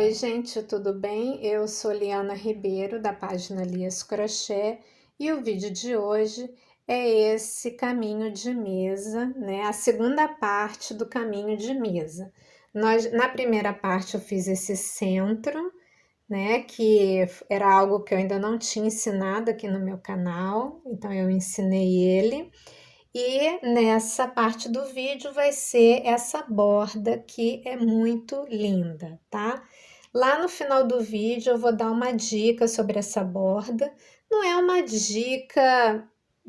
Oi, gente, tudo bem? Eu sou Liana Ribeiro, da página Lias Crochê, e o vídeo de hoje é esse caminho de mesa, né? A segunda parte do caminho de mesa. Na primeira parte eu fiz esse centro, né? Que era algo que eu ainda não tinha ensinado aqui no meu canal, então eu ensinei ele. E nessa parte do vídeo vai ser essa borda que é muito linda, tá? Lá no final do vídeo eu vou dar uma dica sobre essa borda. Não é uma dica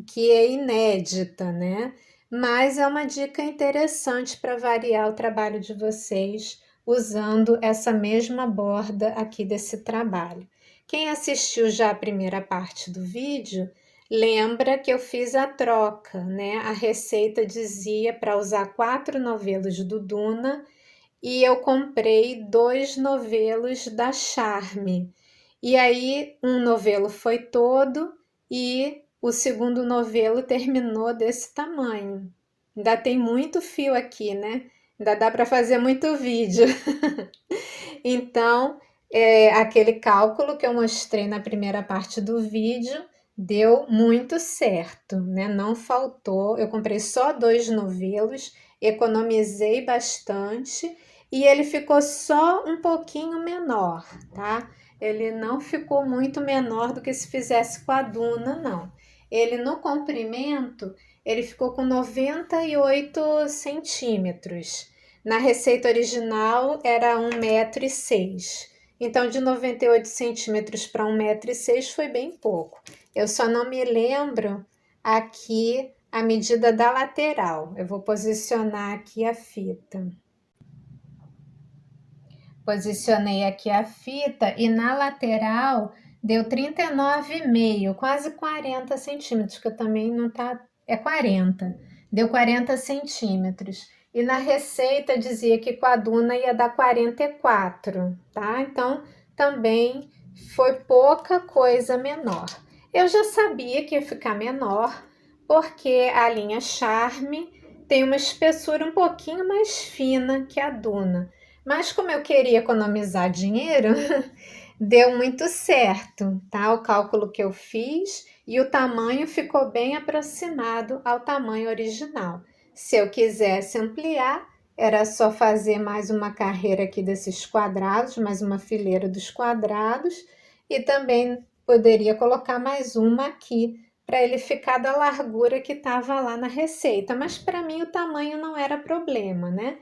que é inédita, né? Mas é uma dica interessante para variar o trabalho de vocês usando essa mesma borda aqui desse trabalho. Quem assistiu já a primeira parte do vídeo, lembra que eu fiz a troca, né? A receita dizia para usar 4 novelos do Duna e eu comprei 2 novelos da Charme. E aí, um novelo foi todo e o segundo novelo terminou desse tamanho. Ainda tem muito fio aqui, né? Ainda dá para fazer muito vídeo. Então, aquele cálculo que eu mostrei na primeira parte do vídeo deu muito certo, né? Não faltou. Eu comprei só 2 novelos, economizei bastante e ele ficou só um pouquinho menor, tá? Ele não ficou muito menor do que se fizesse com a Duna, não. Ele no comprimento, ele ficou com 98 centímetros. Na receita original era 1,06 m. Então, de 98 centímetros para 1,06 m foi bem pouco. Eu só não me lembro aqui a medida da lateral. Eu vou posicionar aqui a fita. Posicionei aqui a fita e na lateral deu 39,5, quase 40 centímetros, que eu também não tá... É 40. Deu 40 centímetros. E na receita dizia que com a Duna ia dar 44, tá? Então, também foi pouca coisa menor. Eu já sabia que ia ficar menor, porque a linha Charme tem uma espessura um pouquinho mais fina que a Duna. Mas como eu queria economizar dinheiro, deu muito certo, tá? O cálculo que eu fiz e o tamanho ficou bem aproximado ao tamanho original. Se eu quisesse ampliar, era só fazer mais uma carreira aqui desses quadrados, mais uma fileira dos quadrados, e também poderia colocar mais uma aqui para ele ficar da largura que estava lá na receita. Mas para mim o tamanho não era problema, né?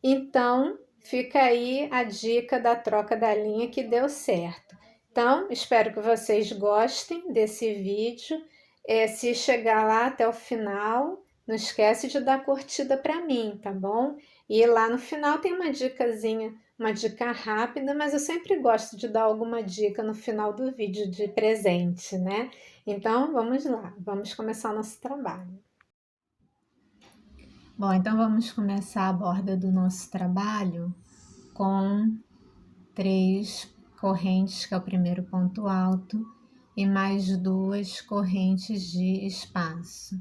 Então, fica aí a dica da troca da linha que deu certo. Então, espero que vocês gostem desse vídeo. Se chegar lá até o final, não esquece de dar curtida para mim, tá bom? E lá no final tem uma dicasinha, uma dica rápida, mas eu sempre gosto de dar alguma dica no final do vídeo de presente, né? Então, vamos lá, vamos começar o nosso trabalho. Bom, então vamos começar a borda do nosso trabalho com 3 correntes, que é o primeiro ponto alto, e mais 2 correntes de espaço.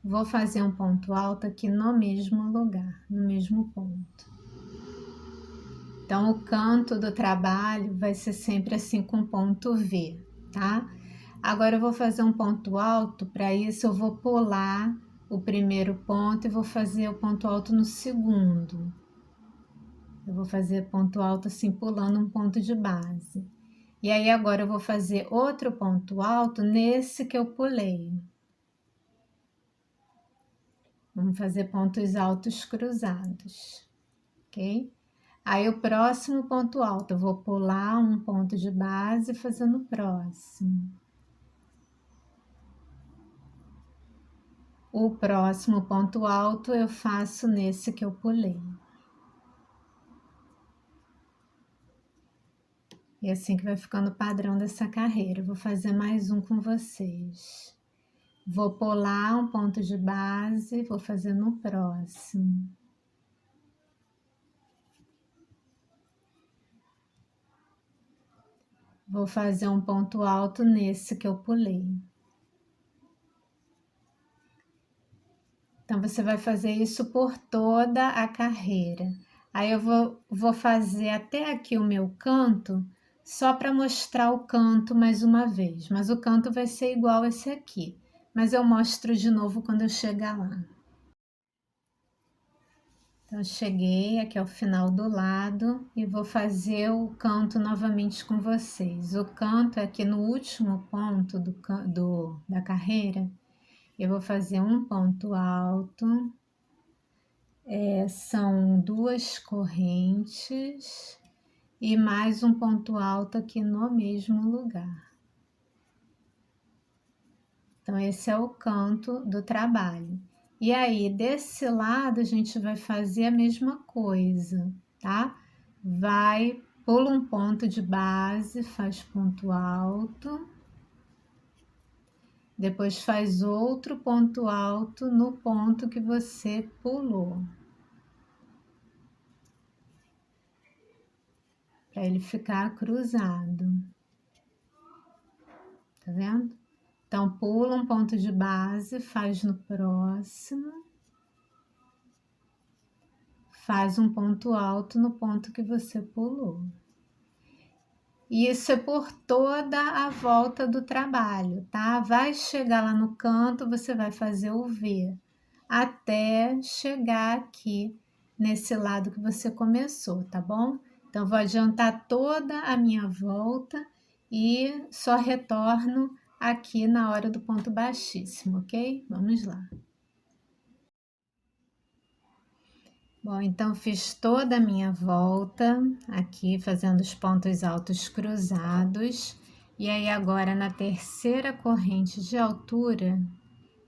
Vou fazer um ponto alto aqui no mesmo lugar, no mesmo ponto. Então, o canto do trabalho vai ser sempre assim com ponto V, tá? Agora eu vou fazer um ponto alto, para isso eu vou pular o primeiro ponto e vou fazer o ponto alto no segundo. Eu vou fazer ponto alto assim, pulando um ponto de base. E aí agora eu vou fazer outro ponto alto nesse que eu pulei. Vamos fazer pontos altos cruzados, ok? Aí o próximo ponto alto, eu vou pular um ponto de base fazendo o próximo. O próximo ponto alto eu faço nesse que eu pulei. E assim que vai ficando o padrão dessa carreira. Eu vou fazer mais um com vocês. Vou pular um ponto de base, vou fazer no próximo. Vou fazer um ponto alto nesse que eu pulei. Então, você vai fazer isso por toda a carreira. Aí eu vou fazer até aqui o meu canto, só para mostrar o canto mais uma vez, mas o canto vai ser igual esse aqui, mas eu mostro de novo quando eu chegar lá. Então, eu cheguei aqui ao final do lado e vou fazer o canto novamente com vocês. O canto é aqui no último ponto da carreira, eu vou fazer um ponto alto, são 2 correntes e mais um ponto alto aqui no mesmo lugar. Então, esse é o canto do trabalho. E aí, desse lado, a gente vai fazer a mesma coisa, tá? Pula um ponto de base, faz ponto alto. Depois faz outro ponto alto no ponto que você pulou. Para ele ficar cruzado. Tá vendo? Então, pula um ponto de base, faz no próximo. Faz um ponto alto no ponto que você pulou. E isso é por toda a volta do trabalho, tá? Vai chegar lá no canto, você vai fazer o V, até chegar aqui nesse lado que você começou, tá bom? Então, vou adiantar toda a minha volta e só retorno aqui na hora do ponto baixíssimo, ok? Vamos lá. Bom, então fiz toda a minha volta aqui, fazendo os pontos altos cruzados. E aí agora na terceira corrente de altura,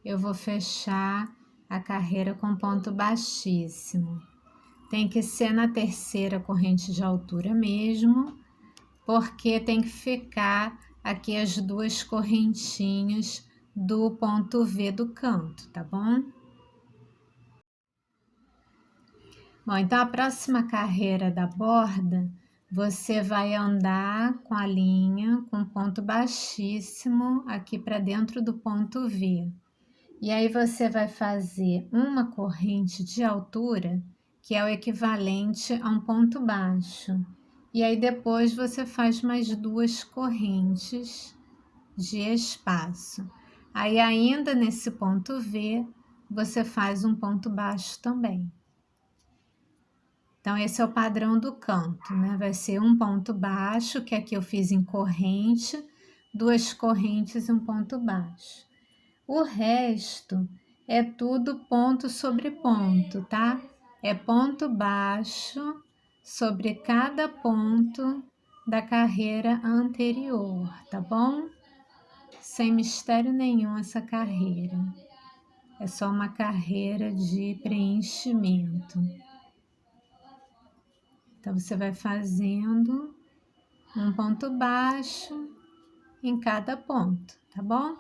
eu vou fechar a carreira com ponto baixíssimo. Tem que ser na terceira corrente de altura mesmo, porque tem que ficar aqui as 2 correntinhas do ponto V do canto, tá bom? Bom, então a próxima carreira da borda, você vai andar com a linha com ponto baixíssimo aqui para dentro do ponto V. E aí você vai fazer uma corrente de altura, que é o equivalente a um ponto baixo. E aí depois você faz mais 2 correntes de espaço. Aí ainda nesse ponto V, você faz um ponto baixo também. Então, esse é o padrão do canto, né? Vai ser um ponto baixo, que aqui eu fiz em corrente, 2 correntes e um ponto baixo. O resto é tudo ponto sobre ponto, tá? É ponto baixo sobre cada ponto da carreira anterior, tá bom? Sem mistério nenhum essa carreira. É só uma carreira de preenchimento. Então, você vai fazendo um ponto baixo em cada ponto, tá bom?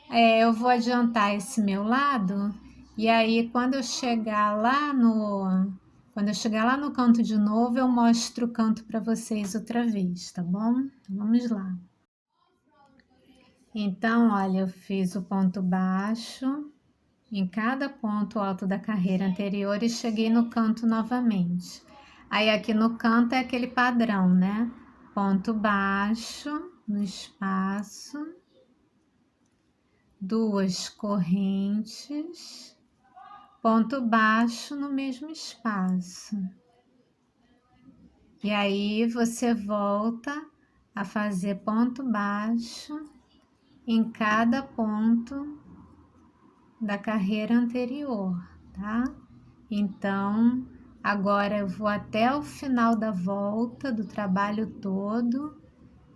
Eu vou adiantar esse meu lado, e aí quando eu chegar lá no canto de novo, eu mostro o canto para vocês outra vez, tá bom? Então, vamos lá. Então, olha, eu fiz o ponto baixo em cada ponto alto da carreira anterior e cheguei no canto novamente. Aí aqui no canto é aquele padrão, né? Ponto baixo no espaço, 2 correntes, ponto baixo no mesmo espaço. E aí você volta a fazer ponto baixo em cada ponto da carreira anterior, tá? Então, agora eu vou até o final da volta do trabalho todo,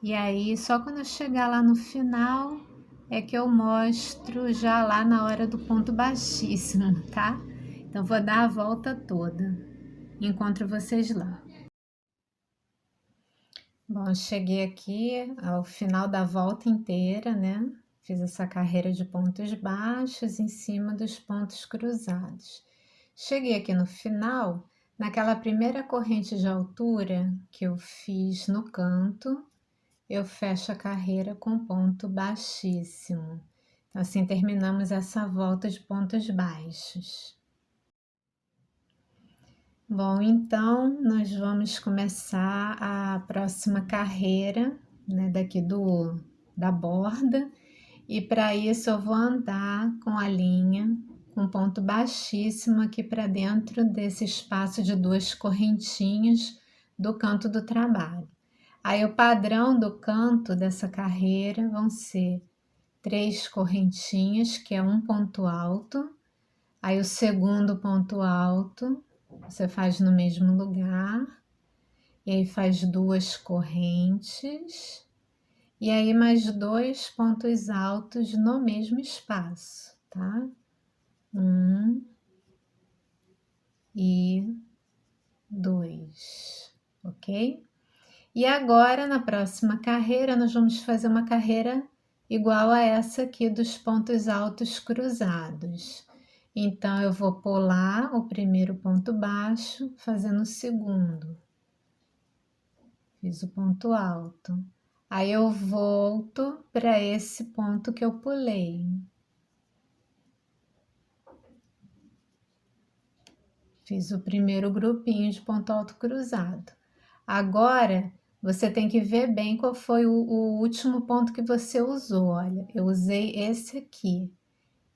e aí só quando eu chegar lá no final é que eu mostro já lá na hora do ponto baixíssimo, tá? Então, vou dar a volta toda. Encontro vocês lá. Bom, cheguei aqui ao final da volta inteira, né? Fiz essa carreira de pontos baixos em cima dos pontos cruzados. Cheguei aqui no final, naquela primeira corrente de altura que eu fiz no canto, eu fecho a carreira com ponto baixíssimo. Então, assim terminamos essa volta de pontos baixos. Bom, então nós vamos começar a próxima carreira, né, daqui da borda, e para isso eu vou andar com a linha com ponto baixíssimo aqui para dentro desse espaço de duas correntinhas do canto do trabalho. Aí o padrão do canto dessa carreira vão ser 3 correntinhas, que é um ponto alto. Aí o segundo ponto alto, você faz no mesmo lugar, e aí faz 2 correntes, e aí mais 2 pontos altos no mesmo espaço, tá? 1 e 2, ok? E agora, na próxima carreira, nós vamos fazer uma carreira igual a essa aqui dos pontos altos cruzados. Então, eu vou pular o primeiro ponto baixo, fazendo o segundo. Fiz o ponto alto. Aí eu volto para esse ponto que eu pulei. Fiz o primeiro grupinho de ponto alto cruzado. Agora, você tem que ver bem qual foi o último ponto que você usou. Olha, eu usei esse aqui.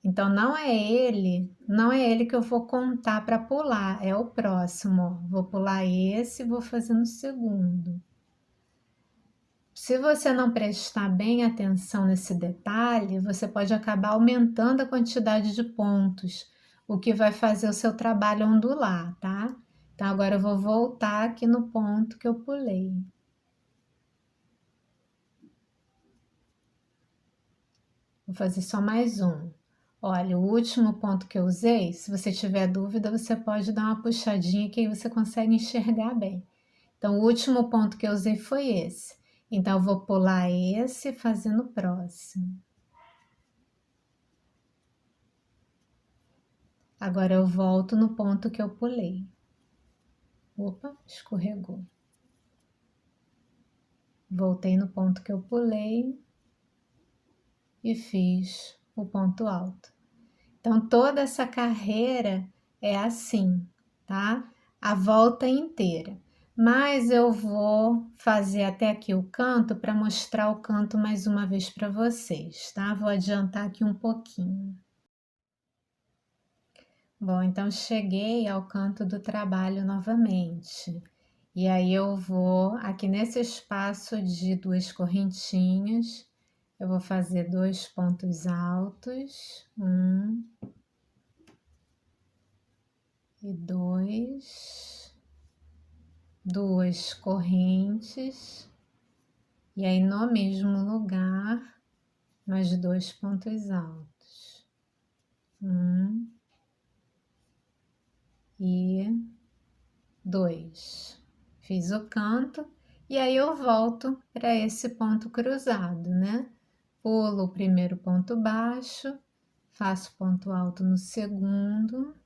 Então, não é ele que eu vou contar para pular, é o próximo. Ó. Vou pular esse e vou fazer no segundo. Se você não prestar bem atenção nesse detalhe, você pode acabar aumentando a quantidade de pontos, o que vai fazer o seu trabalho ondular, tá? Então, agora eu vou voltar aqui no ponto que eu pulei. Vou fazer só mais um. Olha, o último ponto que eu usei, se você tiver dúvida, você pode dar uma puxadinha que aí você consegue enxergar bem. Então, o último ponto que eu usei foi esse. Então, eu vou pular esse e fazer no próximo. Agora eu volto no ponto que eu pulei. Opa, escorregou. Voltei no ponto que eu pulei e fiz o ponto alto. Então, toda essa carreira é assim, tá? A volta inteira. Mas eu vou fazer até aqui o canto para mostrar o canto mais uma vez para vocês, tá? Vou adiantar aqui um pouquinho. Bom, então cheguei ao canto do trabalho novamente. E aí eu vou aqui nesse espaço de 2 correntinhas, eu vou fazer 2 pontos altos, 1 e 2, 2 correntes, e aí no mesmo lugar, mais 2 pontos altos, 1 e 2. Fiz o canto e aí eu volto para esse ponto cruzado, né? Pulo o primeiro ponto baixo, faço ponto alto no segundo,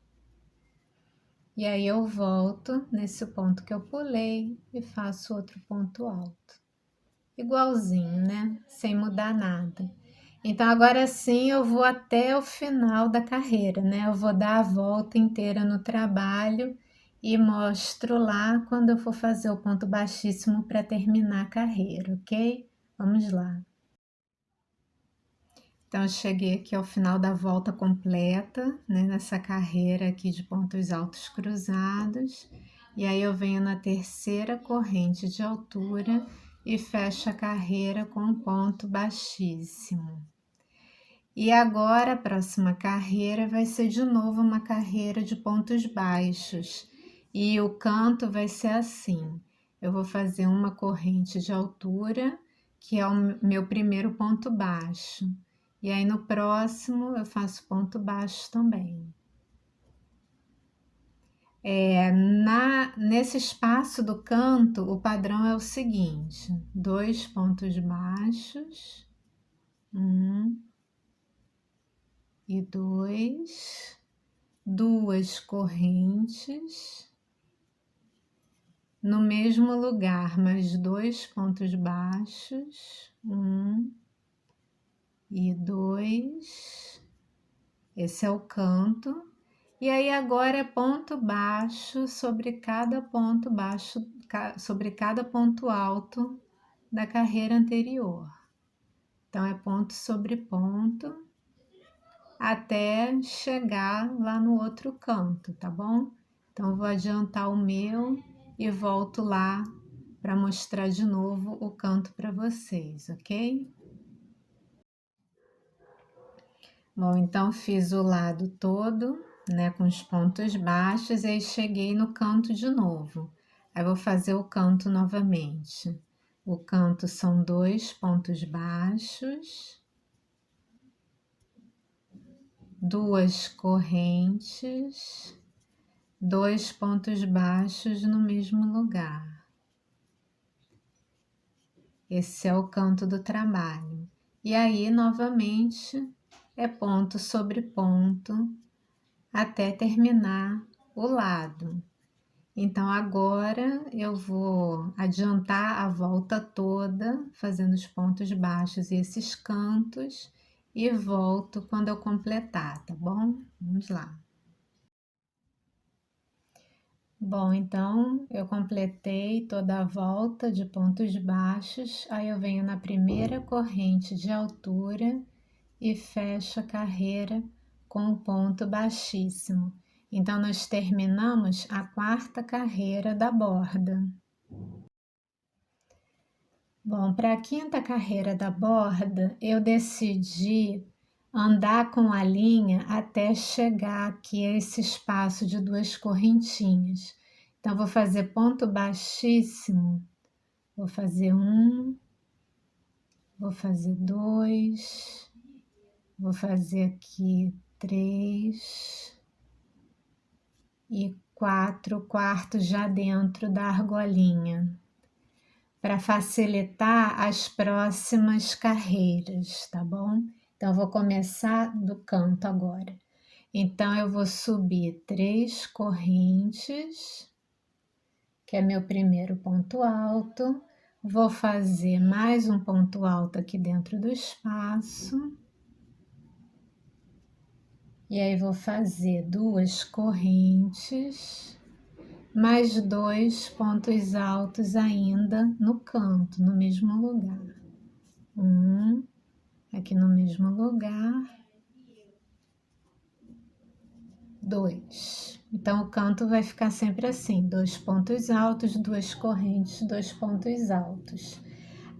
e aí eu volto nesse ponto que eu pulei e faço outro ponto alto. Igualzinho, né? Sem mudar nada. Então, agora sim eu vou até o final da carreira, né? Eu vou dar a volta inteira no trabalho e mostro lá quando eu for fazer o ponto baixíssimo para terminar a carreira, ok? Vamos lá. Então, eu cheguei aqui ao final da volta completa, né? Nessa carreira aqui de pontos altos cruzados. E aí eu venho na terceira corrente de altura e fecho a carreira com um ponto baixíssimo. E agora a próxima carreira vai ser de novo uma carreira de pontos baixos. E o canto vai ser assim. Eu vou fazer uma corrente de altura, que é o meu primeiro ponto baixo. E aí no próximo eu faço ponto baixo também. Nesse espaço do canto, o padrão é o seguinte: 2 pontos baixos, 1 e 2, 2 correntes, no mesmo lugar, mais 2 pontos baixos, 1 e 2. Esse é o canto. E aí agora é ponto baixo sobre cada ponto baixo, sobre cada ponto alto da carreira anterior. Então é ponto sobre ponto até chegar lá no outro canto, tá bom? Então eu vou adiantar o meu e volto lá para mostrar de novo o canto para vocês, ok? Bom, então fiz o lado todo, né, com os pontos baixos, e aí cheguei no canto de novo. Aí vou fazer o canto novamente. O canto são 2 pontos baixos, 2 correntes, 2 pontos baixos no mesmo lugar. Esse é o canto do trabalho. E aí, novamente, é ponto sobre ponto até terminar o lado. Então, agora eu vou adiantar a volta toda, fazendo os pontos baixos e esses cantos, e volto quando eu completar, tá bom? Vamos lá. Bom, então eu completei toda a volta de pontos baixos, aí eu venho na primeira corrente de altura e fecho a carreira com um ponto baixíssimo. Então, nós terminamos a quarta carreira da borda. Bom, para a quinta carreira da borda, eu decidi andar com a linha até chegar aqui a esse espaço de 2 correntinhas. Então, vou fazer ponto baixíssimo, vou fazer 1, vou fazer 2, vou fazer aqui 3 e 4 quartos já dentro da argolinha, para facilitar as próximas carreiras, tá bom? Então, vou começar do canto agora. Então, eu vou subir 3 correntes, que é meu primeiro ponto alto. Vou fazer mais um ponto alto aqui dentro do espaço. E aí, vou fazer 2 correntes, mais 2 pontos altos ainda no canto, no mesmo lugar. Aqui no mesmo lugar. 2. Então, o canto vai ficar sempre assim: 2 pontos altos, 2 correntes, 2 pontos altos.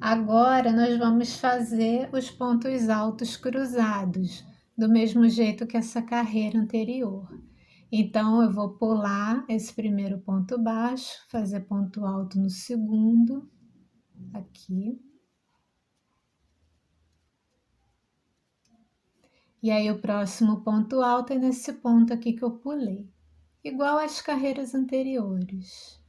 Agora, nós vamos fazer os pontos altos cruzados, do mesmo jeito que essa carreira anterior. Então, eu vou pular esse primeiro ponto baixo, fazer ponto alto no segundo, aqui. E aí, o próximo ponto alto é nesse ponto aqui que eu pulei, igual às carreiras anteriores.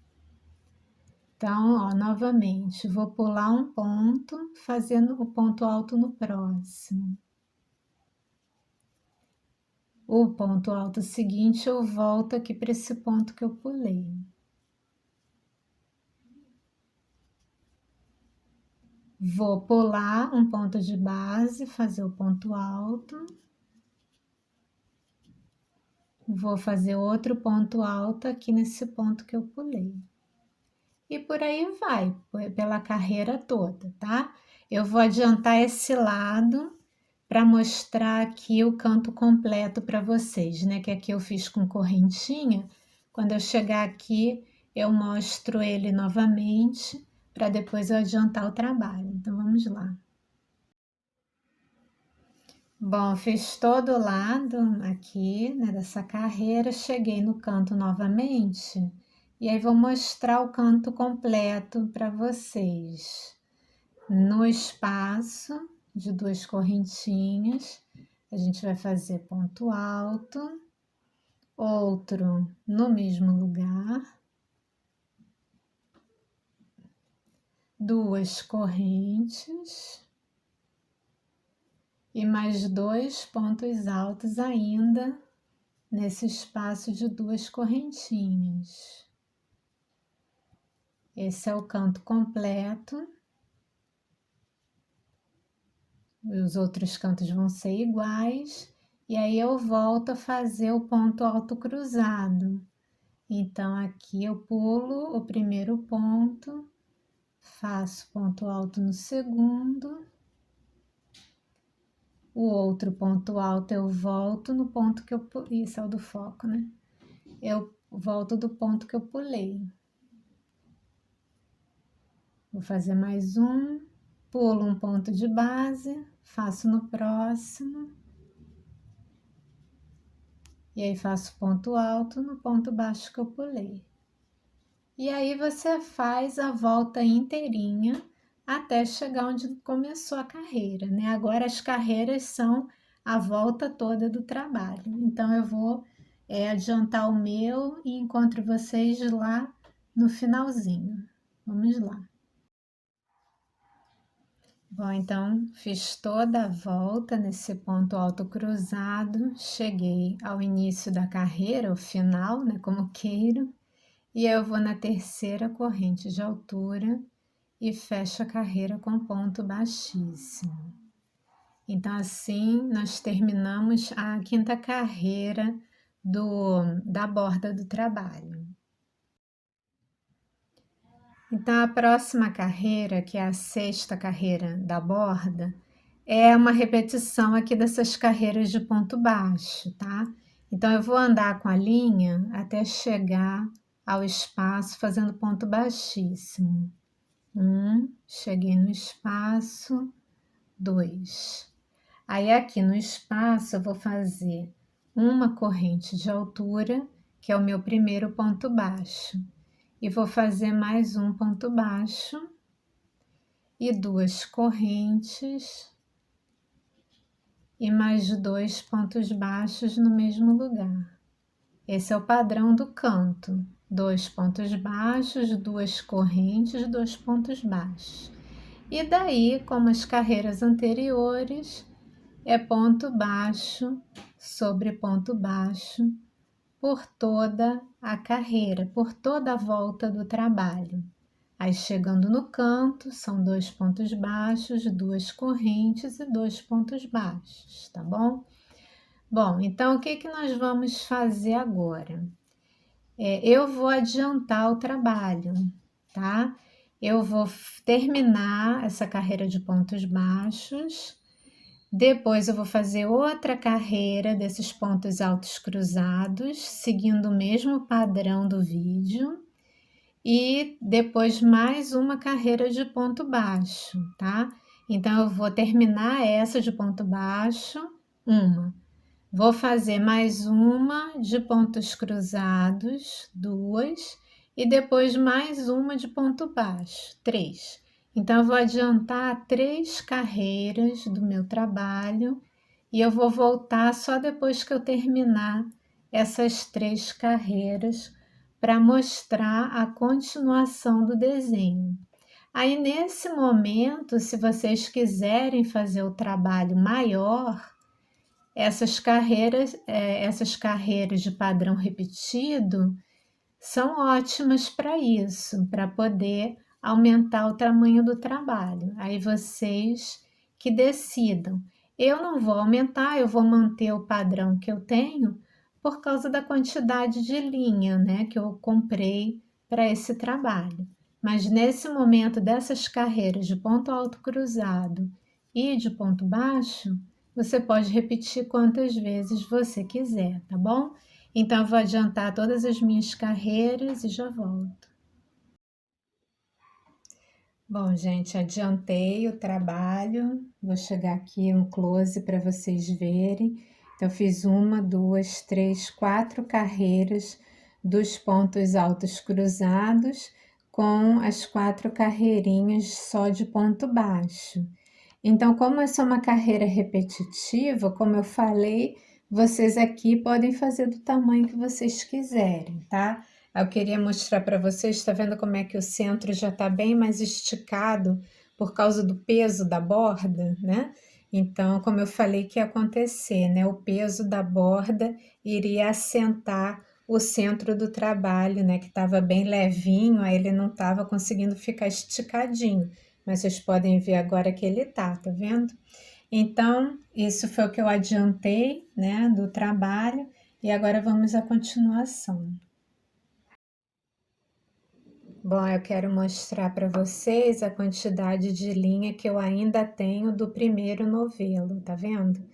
Então, ó, novamente, vou pular um ponto, fazendo o ponto alto no próximo. O ponto alto seguinte, eu volto aqui para esse ponto que eu pulei. Vou pular um ponto de base, fazer o ponto alto. Vou fazer outro ponto alto aqui nesse ponto que eu pulei. E por aí vai, pela carreira toda, tá? Eu vou adiantar esse lado para mostrar aqui o canto completo para vocês, né? Que aqui eu fiz com correntinha. Quando eu chegar aqui, eu mostro ele novamente para depois eu adiantar o trabalho. Então, vamos lá. Bom, fiz todo o lado aqui, né, dessa carreira, cheguei no canto novamente e aí vou mostrar o canto completo para vocês. No espaço de 2 correntinhas, a gente vai fazer ponto alto, outro no mesmo lugar, 2 correntes e mais 2 pontos altos ainda nesse espaço de 2 correntinhas. Esse é o canto completo. Os outros cantos vão ser iguais. e aí eu volto a fazer o ponto alto cruzado. Então, aqui eu pulo o primeiro ponto, faço ponto alto no segundo, o outro ponto alto eu volto no ponto que eu pulei, isso é o do foco, né? Eu volto do ponto que eu pulei. Vou fazer mais um, pulo um ponto de base, faço no próximo, e aí faço ponto alto no ponto baixo que eu pulei. E aí você faz a volta inteirinha até chegar onde começou a carreira, né? Agora as carreiras são a volta toda do trabalho. Então eu vou adiantar o meu e encontro vocês lá no finalzinho. Vamos lá. Bom, então fiz toda a volta nesse ponto alto cruzado, cheguei ao início da carreira, o final, né, como queiro, e eu vou na terceira corrente de altura e fecho a carreira com ponto baixíssimo. Então, assim, nós terminamos a quinta carreira da borda do trabalho. Então, a próxima carreira, que é a sexta carreira da borda, é uma repetição aqui dessas carreiras de ponto baixo, tá? Então, eu vou andar com a linha até chegar ao espaço fazendo ponto baixíssimo. Cheguei no espaço, 2. Aí, aqui no espaço, eu vou fazer uma corrente de altura, que é o meu primeiro ponto baixo. E vou fazer mais um ponto baixo e 2 correntes e mais 2 pontos baixos no mesmo lugar. Esse é o padrão do canto: 2 pontos baixos, 2 correntes, 2 pontos baixos. E daí, como as carreiras anteriores, é ponto baixo sobre ponto baixo por toda a carreira, por toda a volta do trabalho. Aí, chegando no canto, são 2 pontos baixos, 2 correntes e 2 pontos baixos, tá bom? Bom, então o que nós vamos fazer agora? Eu vou adiantar o trabalho, tá? Eu vou terminar essa carreira de pontos baixos, depois eu vou fazer outra carreira desses pontos altos cruzados, seguindo o mesmo padrão do vídeo, e depois mais uma carreira de ponto baixo, tá? Então, eu vou terminar essa de ponto baixo, vou fazer mais uma de pontos cruzados, 2, e depois mais uma de ponto baixo, 3. Então, eu vou adiantar 3 carreiras do meu trabalho e eu vou voltar só depois que eu terminar essas 3 carreiras para mostrar a continuação do desenho. Aí, nesse momento, se vocês quiserem fazer o trabalho maior, essas carreiras de padrão repetido são ótimas para isso, para poder aumentar o tamanho do trabalho. Aí vocês que decidam. Eu não vou aumentar, eu vou manter o padrão que eu tenho por causa da quantidade de linha, né, que eu comprei para esse trabalho. Mas nesse momento dessas carreiras de ponto alto cruzado e de ponto baixo, você pode repetir quantas vezes você quiser, tá bom? Então, eu vou adiantar todas as minhas carreiras e já volto. Bom, gente, adiantei o trabalho. Vou chegar aqui um close para vocês verem. Então, eu fiz 1, 2, 3, 4 carreiras dos pontos altos cruzados com as 4 carreirinhas só de ponto baixo. Então, como essa é uma carreira repetitiva, como eu falei, vocês aqui podem fazer do tamanho que vocês quiserem, tá? Eu queria mostrar para vocês, está vendo como é que o centro já está bem mais esticado por causa do peso da borda, né? Então, como eu falei que ia acontecer, né? O peso da borda iria assentar o centro do trabalho, né? Que estava bem levinho, aí ele não estava conseguindo ficar esticadinho. Mas vocês podem ver agora que ele tá vendo? Então, isso foi o que eu adiantei, né, do trabalho, e agora vamos à continuação. Bom, eu quero mostrar para vocês a quantidade de linha que eu ainda tenho do primeiro novelo, tá vendo?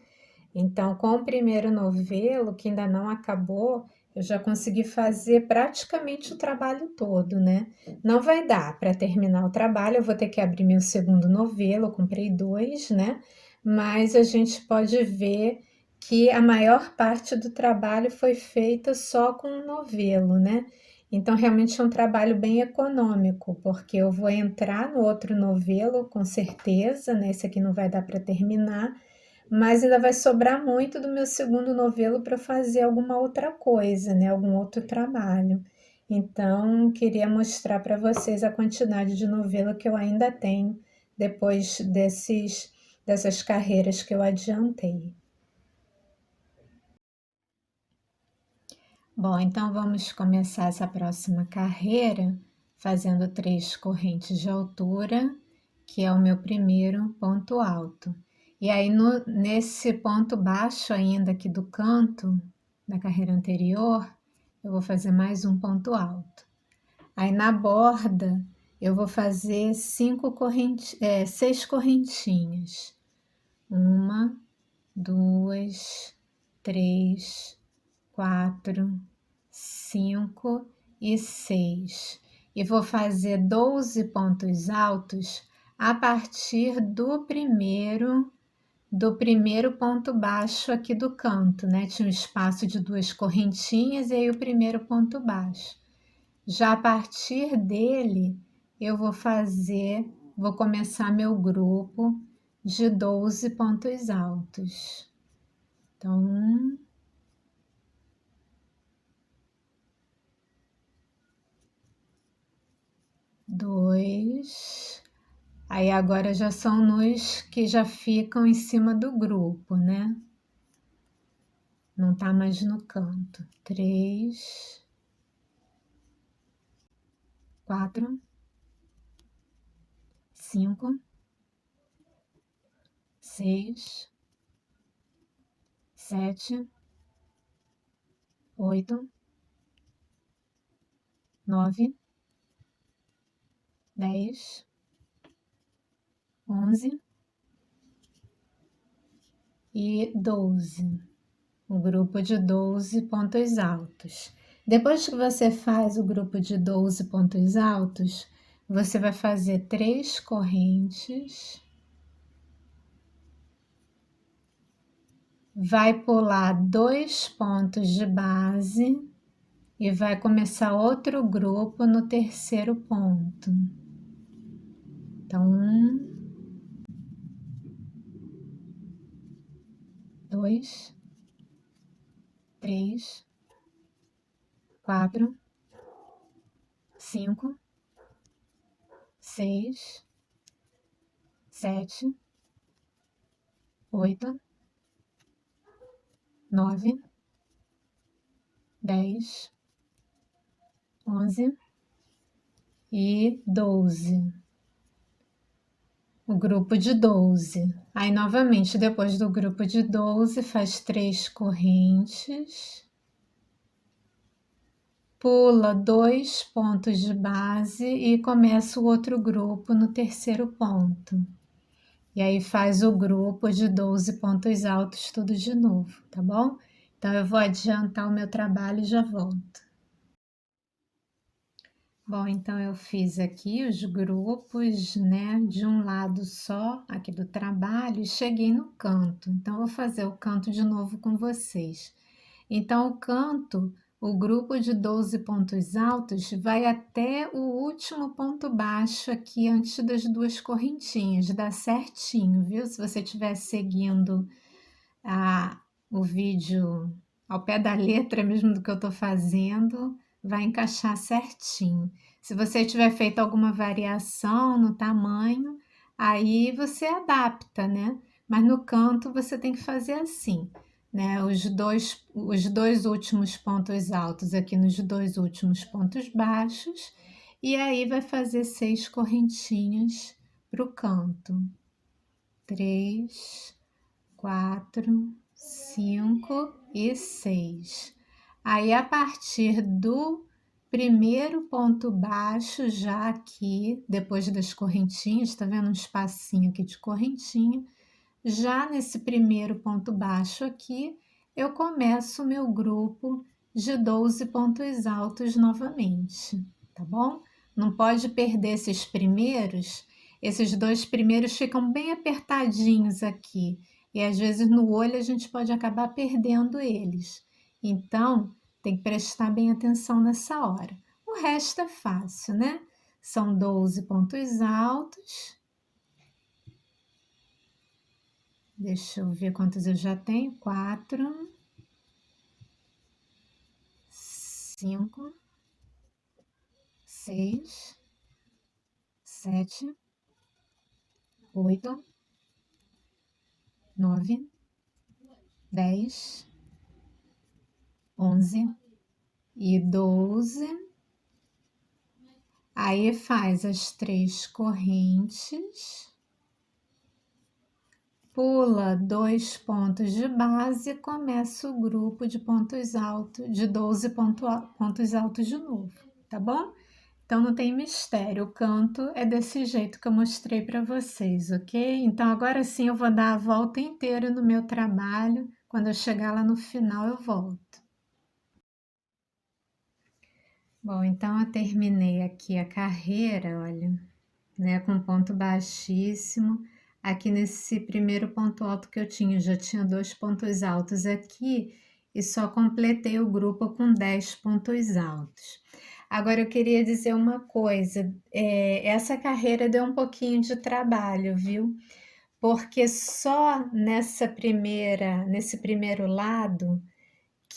Então, com o primeiro novelo, que ainda não acabou, eu já consegui fazer praticamente o trabalho todo, né? Não vai dar para terminar o trabalho, eu vou ter que abrir meu segundo novelo, eu comprei 2, né? Mas a gente pode ver que a maior parte do trabalho foi feita só com um novelo, né? Então, realmente é um trabalho bem econômico, porque eu vou entrar no outro novelo, com certeza, né? Esse aqui não vai dar para terminar, mas ainda vai sobrar muito do meu segundo novelo para fazer alguma outra coisa, né? Algum outro trabalho. Então, queria mostrar para vocês a quantidade de novelo que eu ainda tenho depois dessas carreiras que eu adiantei. Bom, então vamos começar essa próxima carreira fazendo 3 correntes de altura, que é o meu primeiro ponto alto. E aí, nesse ponto baixo ainda aqui do canto, da carreira anterior, eu vou fazer mais um ponto alto. Aí na borda, eu vou fazer 6 correntinhas. 1, 2, 3, 4, 5 e 6. E vou fazer 12 pontos altos a partir do primeiro ponto baixo aqui do canto, né? Tinha um espaço de 2 correntinhas e aí o primeiro ponto baixo. Já a partir dele, eu vou começar meu grupo de 12 pontos altos. Então, 1, 2. Aí agora já são nos que já ficam em cima do grupo, né? Não tá mais no canto. 3, 4, 5, 6, 7, 8, 9, 10, 11 e 12. O grupo de 12 pontos altos. Depois que você faz o grupo de 12 pontos altos, você vai fazer 3 correntes, vai pular 2 pontos de base e vai começar outro grupo no terceiro ponto. Então, 2, 3, 4, 5, 6, 7, 8, 9, 10, 11 e 12. O grupo de 12. Aí, novamente, depois do grupo de 12, faz 3 correntes, pula 2 pontos de base e começa o outro grupo no terceiro ponto. E aí faz o grupo de 12 pontos altos tudo de novo, tá bom? Então, eu vou adiantar o meu trabalho e já volto. Bom, então eu fiz aqui os grupos, né, de um lado só, aqui do trabalho, e cheguei no canto. Então, eu vou fazer o canto de novo com vocês. Então, o canto, o grupo de 12 pontos altos, vai até o último ponto baixo aqui, antes das 2 correntinhas, dá certinho, viu? Se você estiver seguindo o vídeo ao pé da letra mesmo do que eu estou fazendo, vai encaixar certinho. Se você tiver feito alguma variação no tamanho, aí você adapta, né? Mas no canto você tem que fazer assim, né? Os dois últimos pontos altos aqui nos 2 últimos pontos baixos, e aí vai fazer 6 correntinhas para o canto. 3, 4, 5 e 6. Aí, a partir do primeiro ponto baixo, já aqui, depois das correntinhas, tá vendo um espacinho aqui de correntinha? Já nesse primeiro ponto baixo aqui, eu começo o meu grupo de 12 pontos altos novamente, tá bom? Não pode perder esses dois primeiros ficam bem apertadinhos aqui, e às vezes no olho a gente pode acabar perdendo eles. Então, tem que prestar bem atenção nessa hora. O resto é fácil, né? São 12 pontos altos. Deixa eu ver quantos eu já tenho. 4, 5, 6, 7, 8, 9, 10, 11 e 12. Aí faz as 3 correntes, pula 2 pontos de base e começa o grupo de pontos altos, de 12 pontos altos de novo, tá bom? Então não tem mistério, o canto é desse jeito que eu mostrei para vocês, ok? Então agora sim eu vou dar a volta inteira no meu trabalho, quando eu chegar lá no final eu volto. Bom, então eu terminei aqui a carreira, olha, né, com ponto baixíssimo. Aqui nesse primeiro ponto alto que eu já tinha 2 pontos altos aqui e só completei o grupo com 10 pontos altos. Agora eu queria dizer uma coisa, essa carreira deu um pouquinho de trabalho, viu? Porque só nesse primeiro lado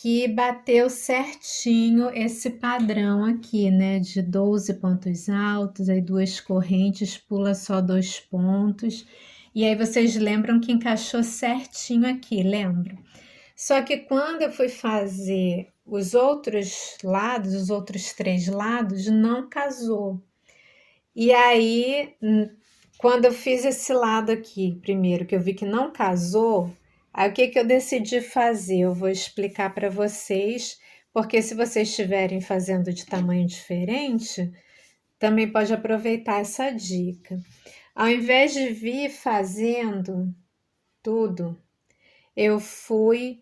que bateu certinho esse padrão aqui, né? De 12 pontos altos, aí 2 correntes, pula só 2 pontos. E aí vocês lembram que encaixou certinho aqui, lembra? Só que quando eu fui fazer os outros lados, os outros 3 lados, não casou. E aí, quando eu fiz esse lado aqui, primeiro, que eu vi que não casou, aí o que que eu decidi fazer? Eu vou explicar para vocês, porque se vocês estiverem fazendo de tamanho diferente, também pode aproveitar essa dica. Ao invés de vir fazendo tudo, eu fui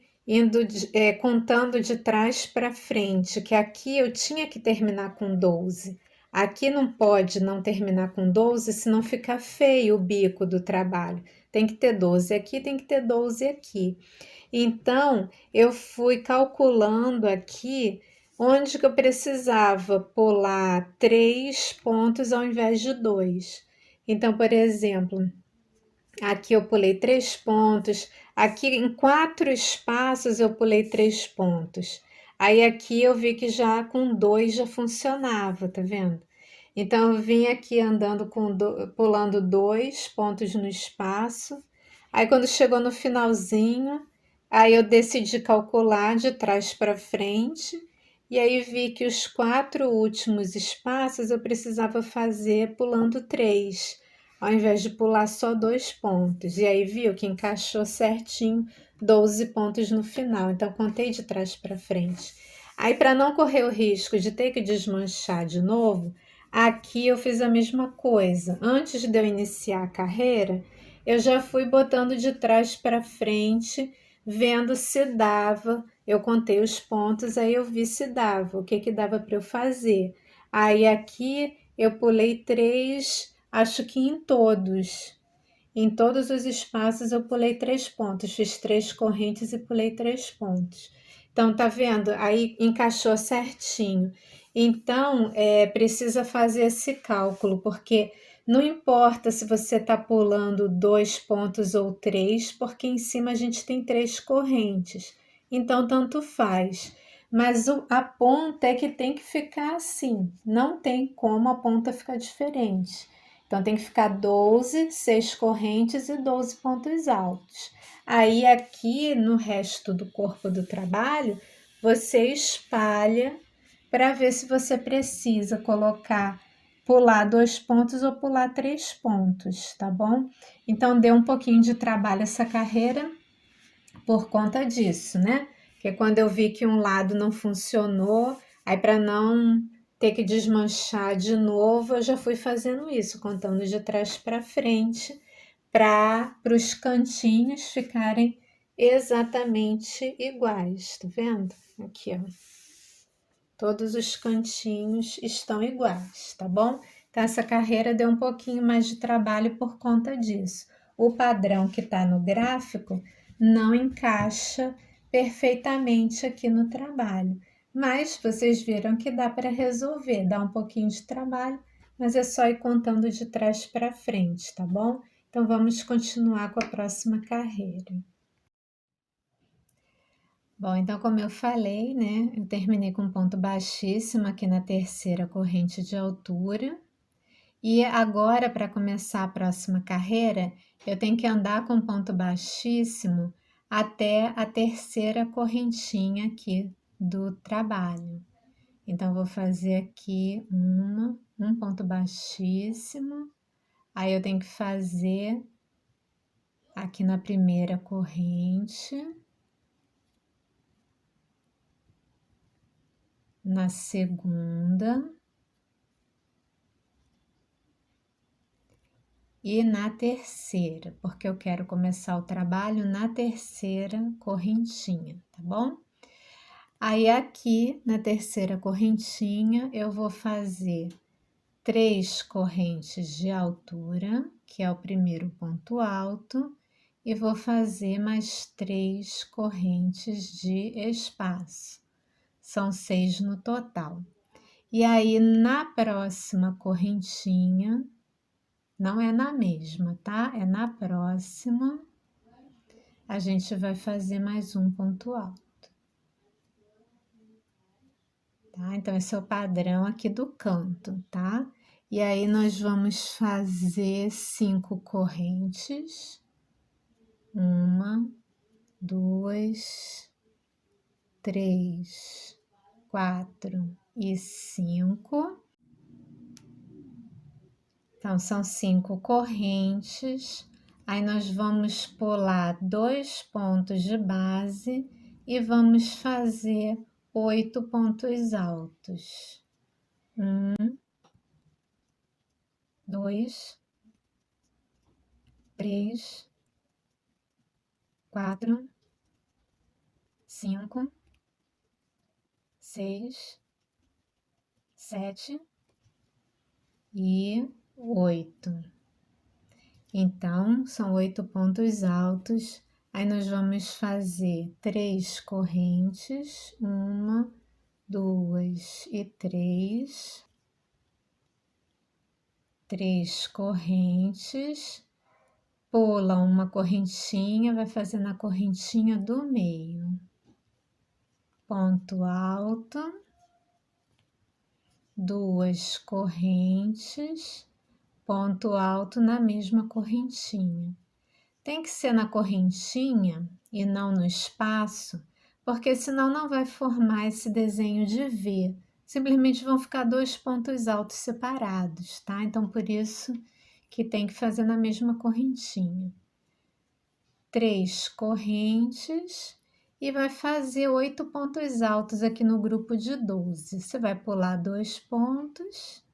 contando de trás para frente, que aqui eu tinha que terminar com 12. Aqui não pode não terminar com 12, senão fica feio o bico do trabalho. Tem que ter 12 aqui, tem que ter 12 aqui. Então, eu fui calculando aqui onde que eu precisava pular 3 pontos ao invés de 2. Então, por exemplo, aqui eu pulei 3 pontos, aqui em 4 espaços eu pulei 3 pontos. Aí aqui eu vi que já com 2 já funcionava, tá vendo? Então eu vim aqui andando pulando 2 pontos no espaço. Aí quando chegou no finalzinho, aí eu decidi calcular de trás para frente. E aí vi que os 4 últimos espaços eu precisava fazer pulando 3 ao invés de pular só 2 pontos. E aí viu que encaixou certinho 12 pontos no final. Então, contei de trás para frente. Aí, para não correr o risco de ter que desmanchar de novo, aqui eu fiz a mesma coisa. Antes de eu iniciar a carreira, eu já fui botando de trás para frente, vendo se dava. Eu contei os pontos, aí eu vi se dava, o que que dava para eu fazer. Aí aqui eu pulei 3. Acho que em todos os espaços eu pulei 3 pontos, fiz 3 correntes e pulei 3 pontos. Então, tá vendo? Aí encaixou certinho. Então, precisa fazer esse cálculo, porque não importa se você tá pulando 2 pontos ou 3, porque em cima a gente tem 3 correntes. Então, tanto faz. Mas a ponta é que tem que ficar assim, não tem como a ponta ficar diferente. Então, tem que ficar 12, 6 correntes e 12 pontos altos. Aí, aqui no resto do corpo do trabalho, você espalha para ver se você precisa pular 2 pontos ou pular 3 pontos, tá bom? Então, deu um pouquinho de trabalho essa carreira, por conta disso, né? Porque quando eu vi que um lado não funcionou, aí para não ter que desmanchar de novo, eu já fui fazendo isso, contando de trás para frente, para os cantinhos ficarem exatamente iguais, tá vendo? Aqui, ó. Todos os cantinhos estão iguais, tá bom? Então, essa carreira deu um pouquinho mais de trabalho por conta disso. O padrão que está no gráfico não encaixa perfeitamente aqui no trabalho, mas vocês viram que dá para resolver, dá um pouquinho de trabalho, mas é só ir contando de trás para frente, tá bom? Então, vamos continuar com a próxima carreira. Bom, então, como eu falei, né, eu terminei com um ponto baixíssimo aqui na terceira corrente de altura. E agora, para começar a próxima carreira, eu tenho que andar com ponto baixíssimo até a terceira correntinha aqui do trabalho. Então, vou fazer aqui um ponto baixíssimo, aí eu tenho que fazer aqui na primeira corrente, na segunda e na terceira, porque eu quero começar o trabalho na terceira correntinha, tá bom? Aí aqui na terceira correntinha eu vou fazer 3 correntes de altura, que é o primeiro ponto alto, e vou fazer mais 3 correntes de espaço. São 6 no total. E aí na próxima correntinha, não é na mesma, tá? É na próxima, a gente vai fazer mais um ponto alto. Tá? Então, esse é o padrão aqui do canto, tá? E aí, nós vamos fazer 5 correntes. 1, 2, 3, 4 e 5. Então, são 5 correntes. Aí, nós vamos pular 2 pontos de base e vamos fazer 8 pontos altos. 2, 3, 4, 5, 6, 7 e 8. Então, são 8 pontos altos. Aí, nós vamos fazer 3 correntes, 1, 2 e 3. 3 correntes, pula uma correntinha, vai fazer na correntinha do meio. Ponto alto, 2 correntes, ponto alto na mesma correntinha. Tem que ser na correntinha e não no espaço, porque senão não vai formar esse desenho de V. Simplesmente vão ficar 2 pontos altos separados, tá? Então, por isso que tem que fazer na mesma correntinha. 3 correntes e vai fazer 8 pontos altos aqui no grupo de 12. Você vai pular 2 pontos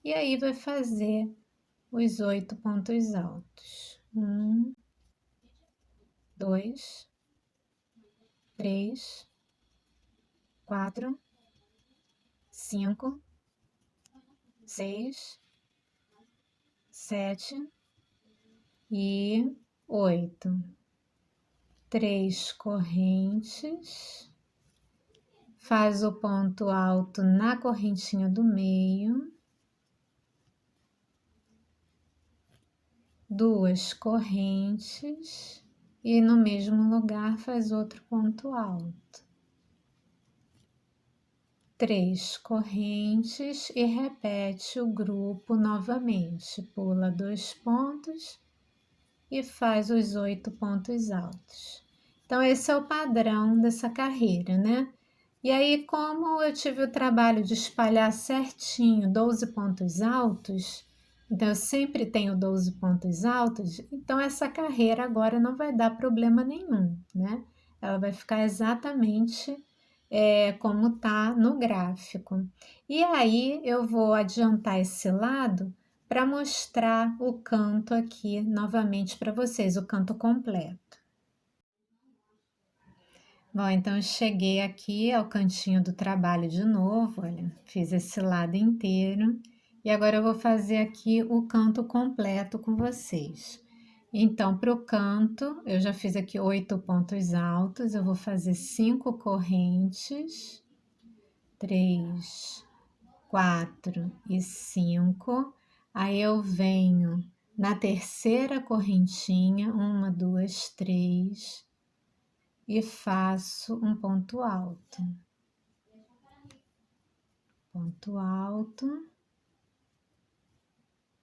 e aí vai fazer os 8 pontos altos. 1, 2, 3, 4, 5, 6, 7 e 8. 3 correntes, faz o ponto alto na correntinha do meio, 2 correntes e no mesmo lugar faz outro ponto alto. 3 correntes e repete o grupo novamente, pula 2 pontos e faz os 8 pontos altos. Então, esse é o padrão dessa carreira, né? E aí, como eu tive o trabalho de espalhar certinho 12 pontos altos, então eu sempre tenho 12 pontos altos, então essa carreira agora não vai dar problema nenhum, né? ela vai ficar exatamente como tá no gráfico. E aí eu vou adiantar esse lado para mostrar o canto aqui novamente para vocês, o canto completo. Bom, então eu cheguei aqui ao cantinho do trabalho de novo, olha, fiz esse lado inteiro e agora eu vou fazer aqui o canto completo com vocês. Então, para o canto, eu já fiz aqui 8 pontos altos, eu vou fazer 5 correntes, 3, 4 e 5. Aí eu venho na terceira correntinha, 1, 2, 3, e faço um ponto alto. Ponto alto,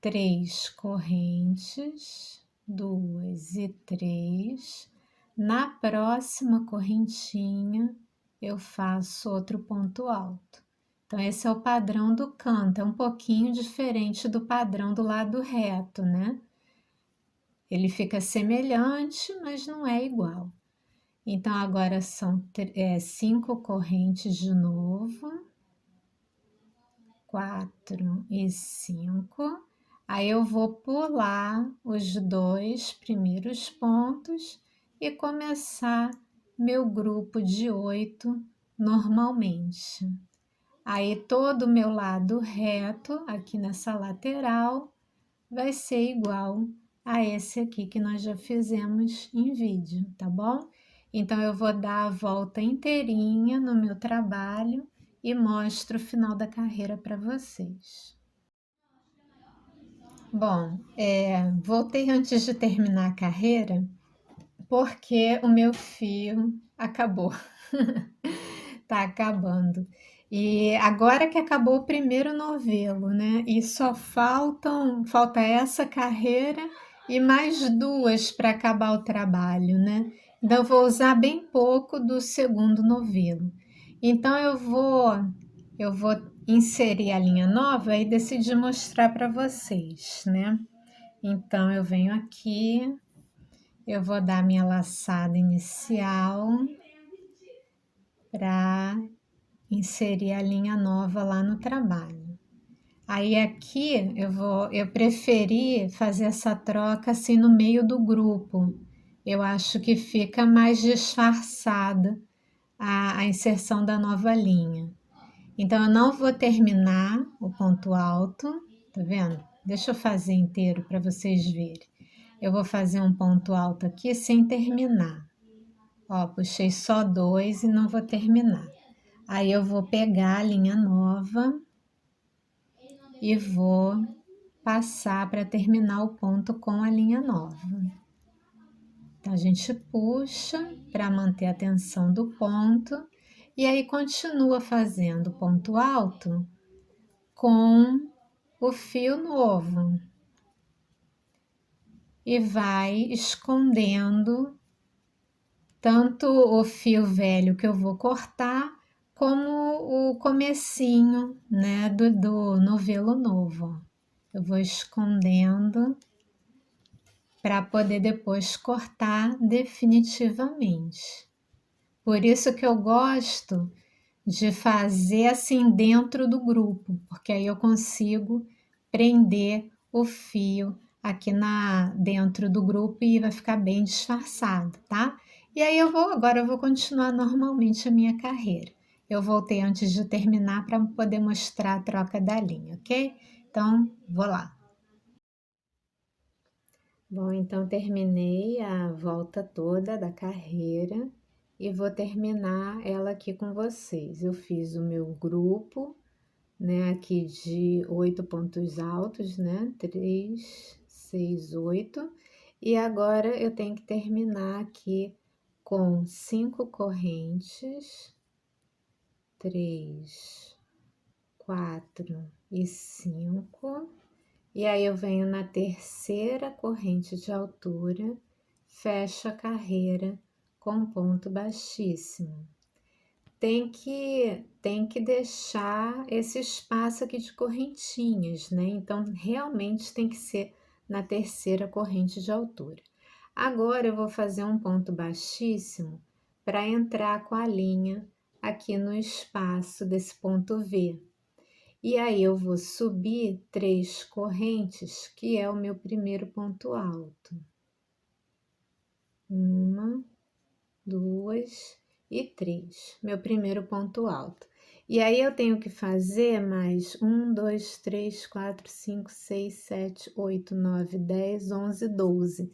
3 correntes, 2 e 3. Na próxima correntinha, eu faço outro ponto alto. Então, esse é o padrão do canto, é um pouquinho diferente do padrão do lado reto, né? Ele fica semelhante, mas não é igual. Então, agora são 5 correntes de novo, 4 e 5. Aí eu vou pular os 2 primeiros pontos e começar meu grupo de 8 normalmente. Aí todo o meu lado reto, aqui nessa lateral, vai ser igual a esse aqui que nós já fizemos em vídeo, tá bom? Então eu vou dar a volta inteirinha no meu trabalho e mostro o final da carreira para vocês. Bom, voltei antes de terminar a carreira porque o meu fio acabou. Tá acabando. E agora que acabou o primeiro novelo, né? E só falta essa carreira e mais 2 para acabar o trabalho, né? Então eu vou usar bem pouco do segundo novelo. Então eu vou inserir a linha nova e decidi mostrar para vocês, né? Então eu venho aqui, eu vou dar minha laçada inicial para inserir a linha nova lá no trabalho. Aí aqui eu preferi fazer essa troca assim no meio do grupo. Eu acho que fica mais disfarçada a inserção da nova linha. Então eu não vou terminar o ponto alto, tá vendo? Deixa eu fazer inteiro para vocês verem. Eu vou fazer um ponto alto aqui sem terminar. Ó, puxei só 2 e não vou terminar. Aí eu vou pegar a linha nova e vou passar para terminar o ponto com a linha nova. Então, a gente puxa para manter a tensão do ponto e aí continua fazendo ponto alto com o fio novo e vai escondendo tanto o fio velho que eu vou cortar como o comecinho, né, do novelo novo. Eu vou escondendo para poder depois cortar definitivamente. Por isso que eu gosto de fazer assim dentro do grupo, porque aí eu consigo prender o fio aqui dentro do grupo e vai ficar bem disfarçado, tá? E aí agora eu vou continuar normalmente a minha carreira. Eu voltei antes de terminar para poder mostrar a troca da linha, ok? Então, vou lá. Bom, então terminei a volta toda da carreira e vou terminar ela aqui com vocês. Eu fiz o meu grupo, né, aqui de 8 pontos altos, né? 3, 6, 8. E agora eu tenho que terminar aqui com 5 correntes, 3, 4 e 5. E aí eu venho na terceira corrente de altura, fecho a carreira com ponto baixíssimo. Tem que deixar esse espaço aqui de correntinhas, né? Então, realmente tem que ser na terceira corrente de altura. Agora, eu vou fazer um ponto baixíssimo para entrar com a linha aqui no espaço desse ponto V. E aí eu vou subir 3 correntes, que é o meu primeiro ponto alto. 1, 2 e 3, meu primeiro ponto alto. E aí eu tenho que fazer mais 1, 2, 3, 4, 5, 6, 7, 8, 9, 10, 11, 12.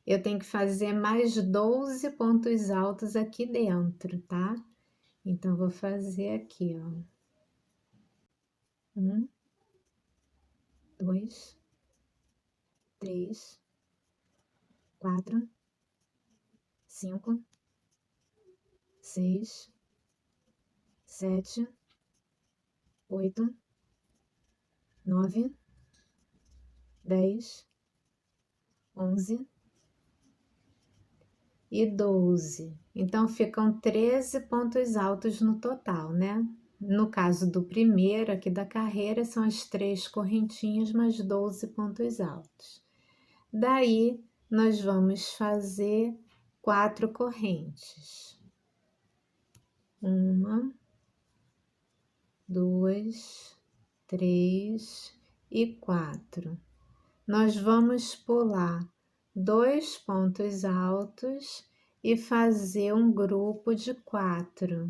Eu tenho que fazer mais 12 pontos altos aqui dentro, tá? Então, eu vou fazer aqui, ó. 1, 2, 3, 4, 5, 6, 7, 8, 9, 10, 11 e 12. Então, ficam 13 pontos altos no total, né? No caso do primeiro aqui da carreira, são as 3 correntinhas mais 12 pontos altos. Daí, nós vamos fazer 4 correntes. 1, 2, 3 e 4. Nós vamos pular 2 pontos altos e fazer um grupo de 4.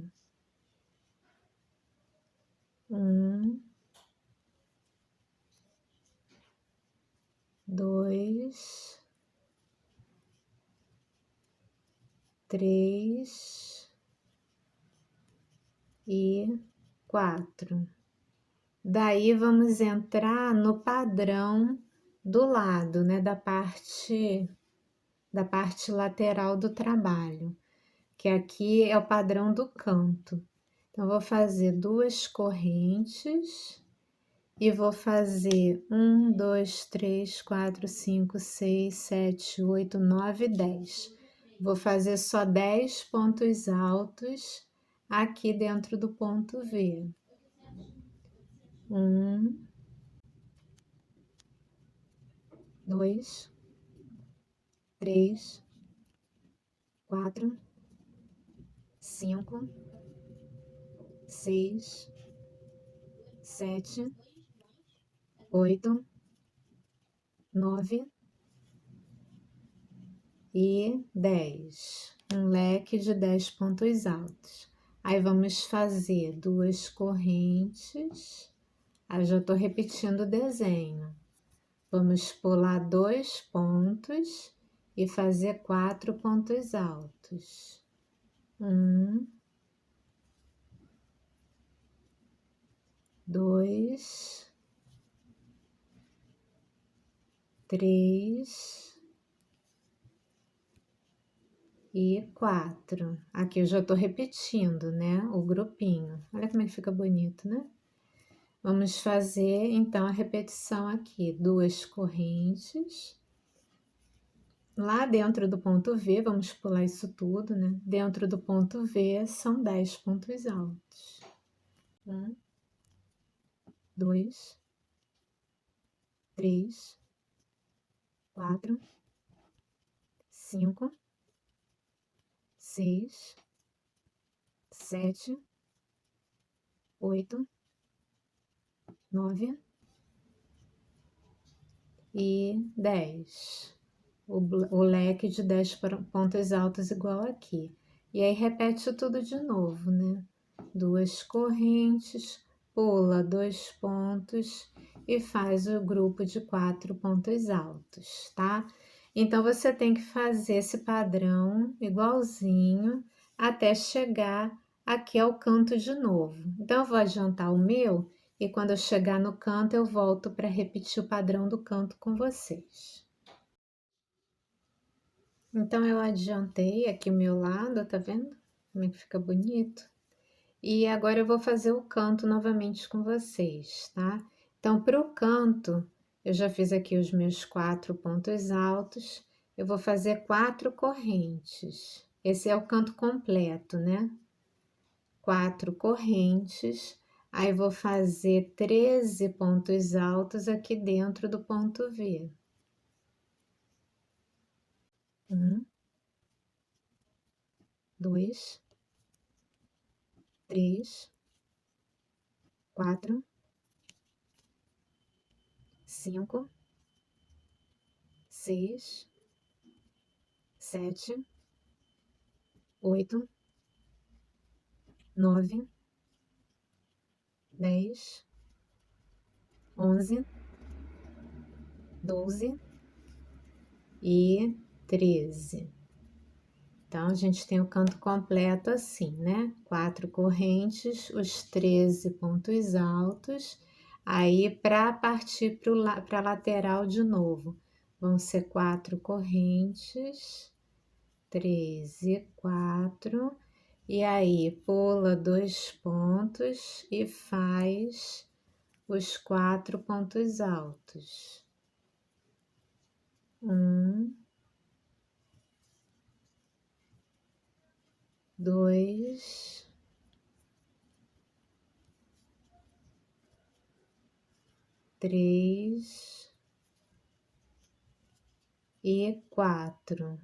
1, 2, 3 e 4. Daí vamos entrar no padrão do lado, né, da parte lateral do trabalho, que aqui é o padrão do canto. Então, vou fazer 2 correntes e vou fazer 1, 2, 3, 4, 5, 6, 7, 8, 9, 10. Vou fazer só 10 pontos altos aqui dentro do ponto V. 1, 2, 3, 4, 5, 6, 7, 8, 9 e 10. Um leque de 10 pontos altos. Aí vamos fazer 2 correntes. Aí eu já estou repetindo o desenho. Vamos pular 2 pontos e fazer 4 pontos altos. 1, 2, 3 e 4. Aqui eu já estou repetindo, né? O grupinho. Olha como é que fica bonito, né? Vamos fazer, então, a repetição aqui. 2 correntes. Lá dentro do ponto V, vamos pular isso tudo, né? Dentro do ponto V são 10 pontos altos. 1, 2, 3, 4, 5, 6, 7, 8, 9 e 10. O leque de 10 pontos altos igual aqui. E aí repete tudo de novo, né? 2 correntes, pula 2 pontos e faz o grupo de 4 pontos altos, tá? Então, você tem que fazer esse padrão igualzinho até chegar aqui ao canto de novo. Então, eu vou adiantar o meu e quando eu chegar no canto, eu volto para repetir o padrão do canto com vocês. Então, eu adiantei aqui o meu lado, tá vendo? Como é que fica bonito? E agora eu vou fazer o canto novamente com vocês, tá? Então, para o canto, eu já fiz aqui os meus 4 pontos altos, eu vou fazer 4 correntes. Esse é o canto completo, né? 4 correntes, aí vou fazer 13 pontos altos aqui dentro do ponto V. 1, 2, 3, 4, 5, 6, 7, 8, 9, 10, 11, 12 e 13. Então, a gente tem o canto completo assim, né? 4 correntes, os 13 pontos altos. Aí, para partir para a lateral de novo, vão ser 4 correntes, 13, 4. E aí, pula 2 pontos e faz os 4 pontos altos. 1, 2, 3 e 4.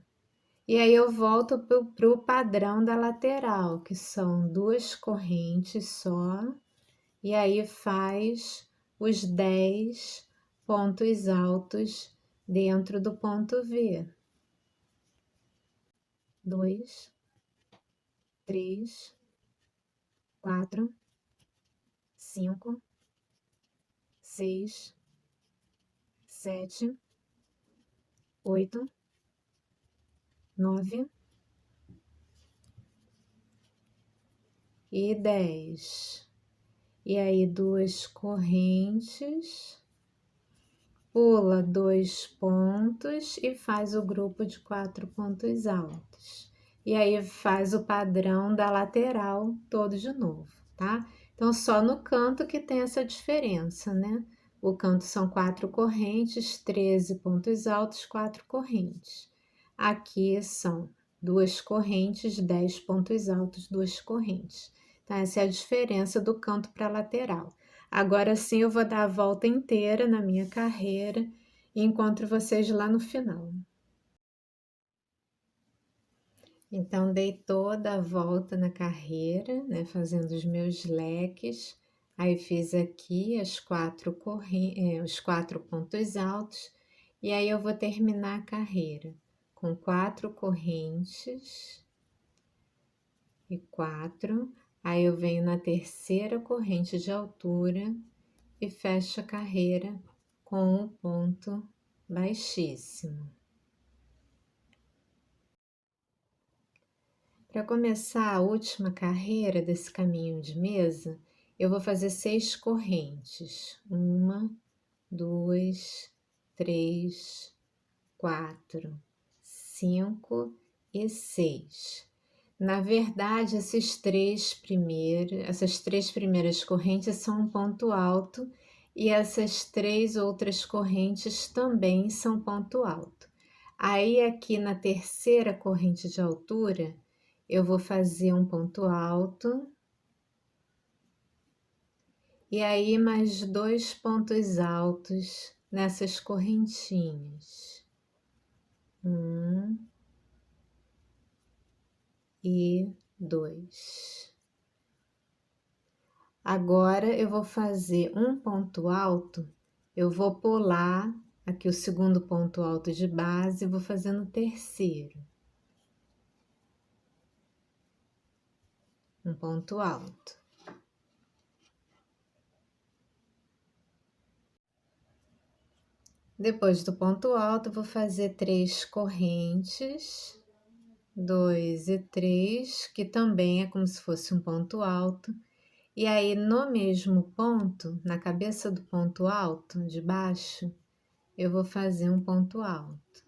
E aí eu volto para o padrão da lateral, que são 2 correntes só, e aí faz os 10 pontos altos dentro do ponto V. 2, 3, 4, 5, 6, 7, 8, 9 e 10. E aí 2 correntes, pula 2 pontos e faz o grupo de 4 pontos altos. E aí faz o padrão da lateral todo de novo, tá? Então, só no canto que tem essa diferença, né? O canto são 4 correntes, 13 pontos altos, 4 correntes. Aqui são 2 correntes, 10 pontos altos, 2 correntes. Então, essa é a diferença do canto para a lateral. Agora sim eu vou dar a volta inteira na minha carreira e encontro vocês lá no final. Então, dei toda a volta na carreira, né, fazendo os meus leques. Aí fiz aqui os 4 pontos altos. E aí eu vou terminar a carreira com 4 correntes e 4. Aí eu venho na terceira corrente de altura e fecho a carreira com um ponto baixíssimo. Para começar a última carreira desse caminho de mesa, eu vou fazer 6 correntes. 1, 2, 3, 4, 5 e 6. Na verdade, essas três primeiras correntes são um ponto alto e essas 3 outras correntes também são ponto alto. Aí, aqui na terceira corrente de altura, eu vou fazer um ponto alto e aí mais 2 pontos altos nessas correntinhas. 1 e 2. Agora eu vou fazer um ponto alto, eu vou pular aqui o segundo ponto alto de base e vou fazendo o terceiro. Um ponto alto. Depois do ponto alto, eu vou fazer 3 correntes, 2 e 3, que também é como se fosse um ponto alto. E aí, no mesmo ponto, na cabeça do ponto alto de baixo, eu vou fazer um ponto alto.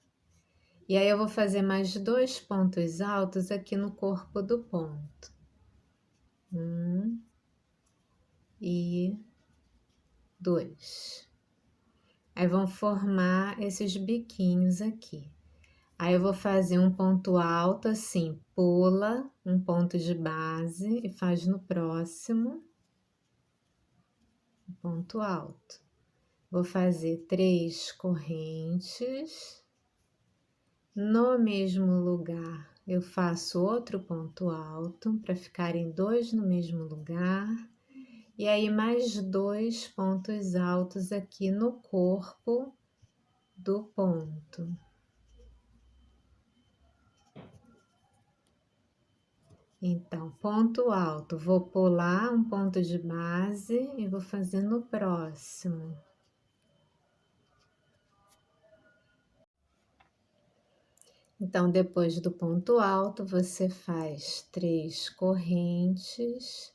E aí, eu vou fazer mais 2 pontos altos aqui no corpo do ponto. 1 e 2. Aí, vão formar esses biquinhos aqui. Aí, eu vou fazer um ponto alto assim, pula um ponto de base e faz no próximo. Ponto alto. Vou fazer 3 correntes. No mesmo lugar, eu faço outro ponto alto para ficarem 2 no mesmo lugar, e aí mais 2 pontos altos aqui no corpo do ponto. Então, ponto alto, vou pular um ponto de base e vou fazer no próximo. Então, depois do ponto alto, você faz 3 correntes,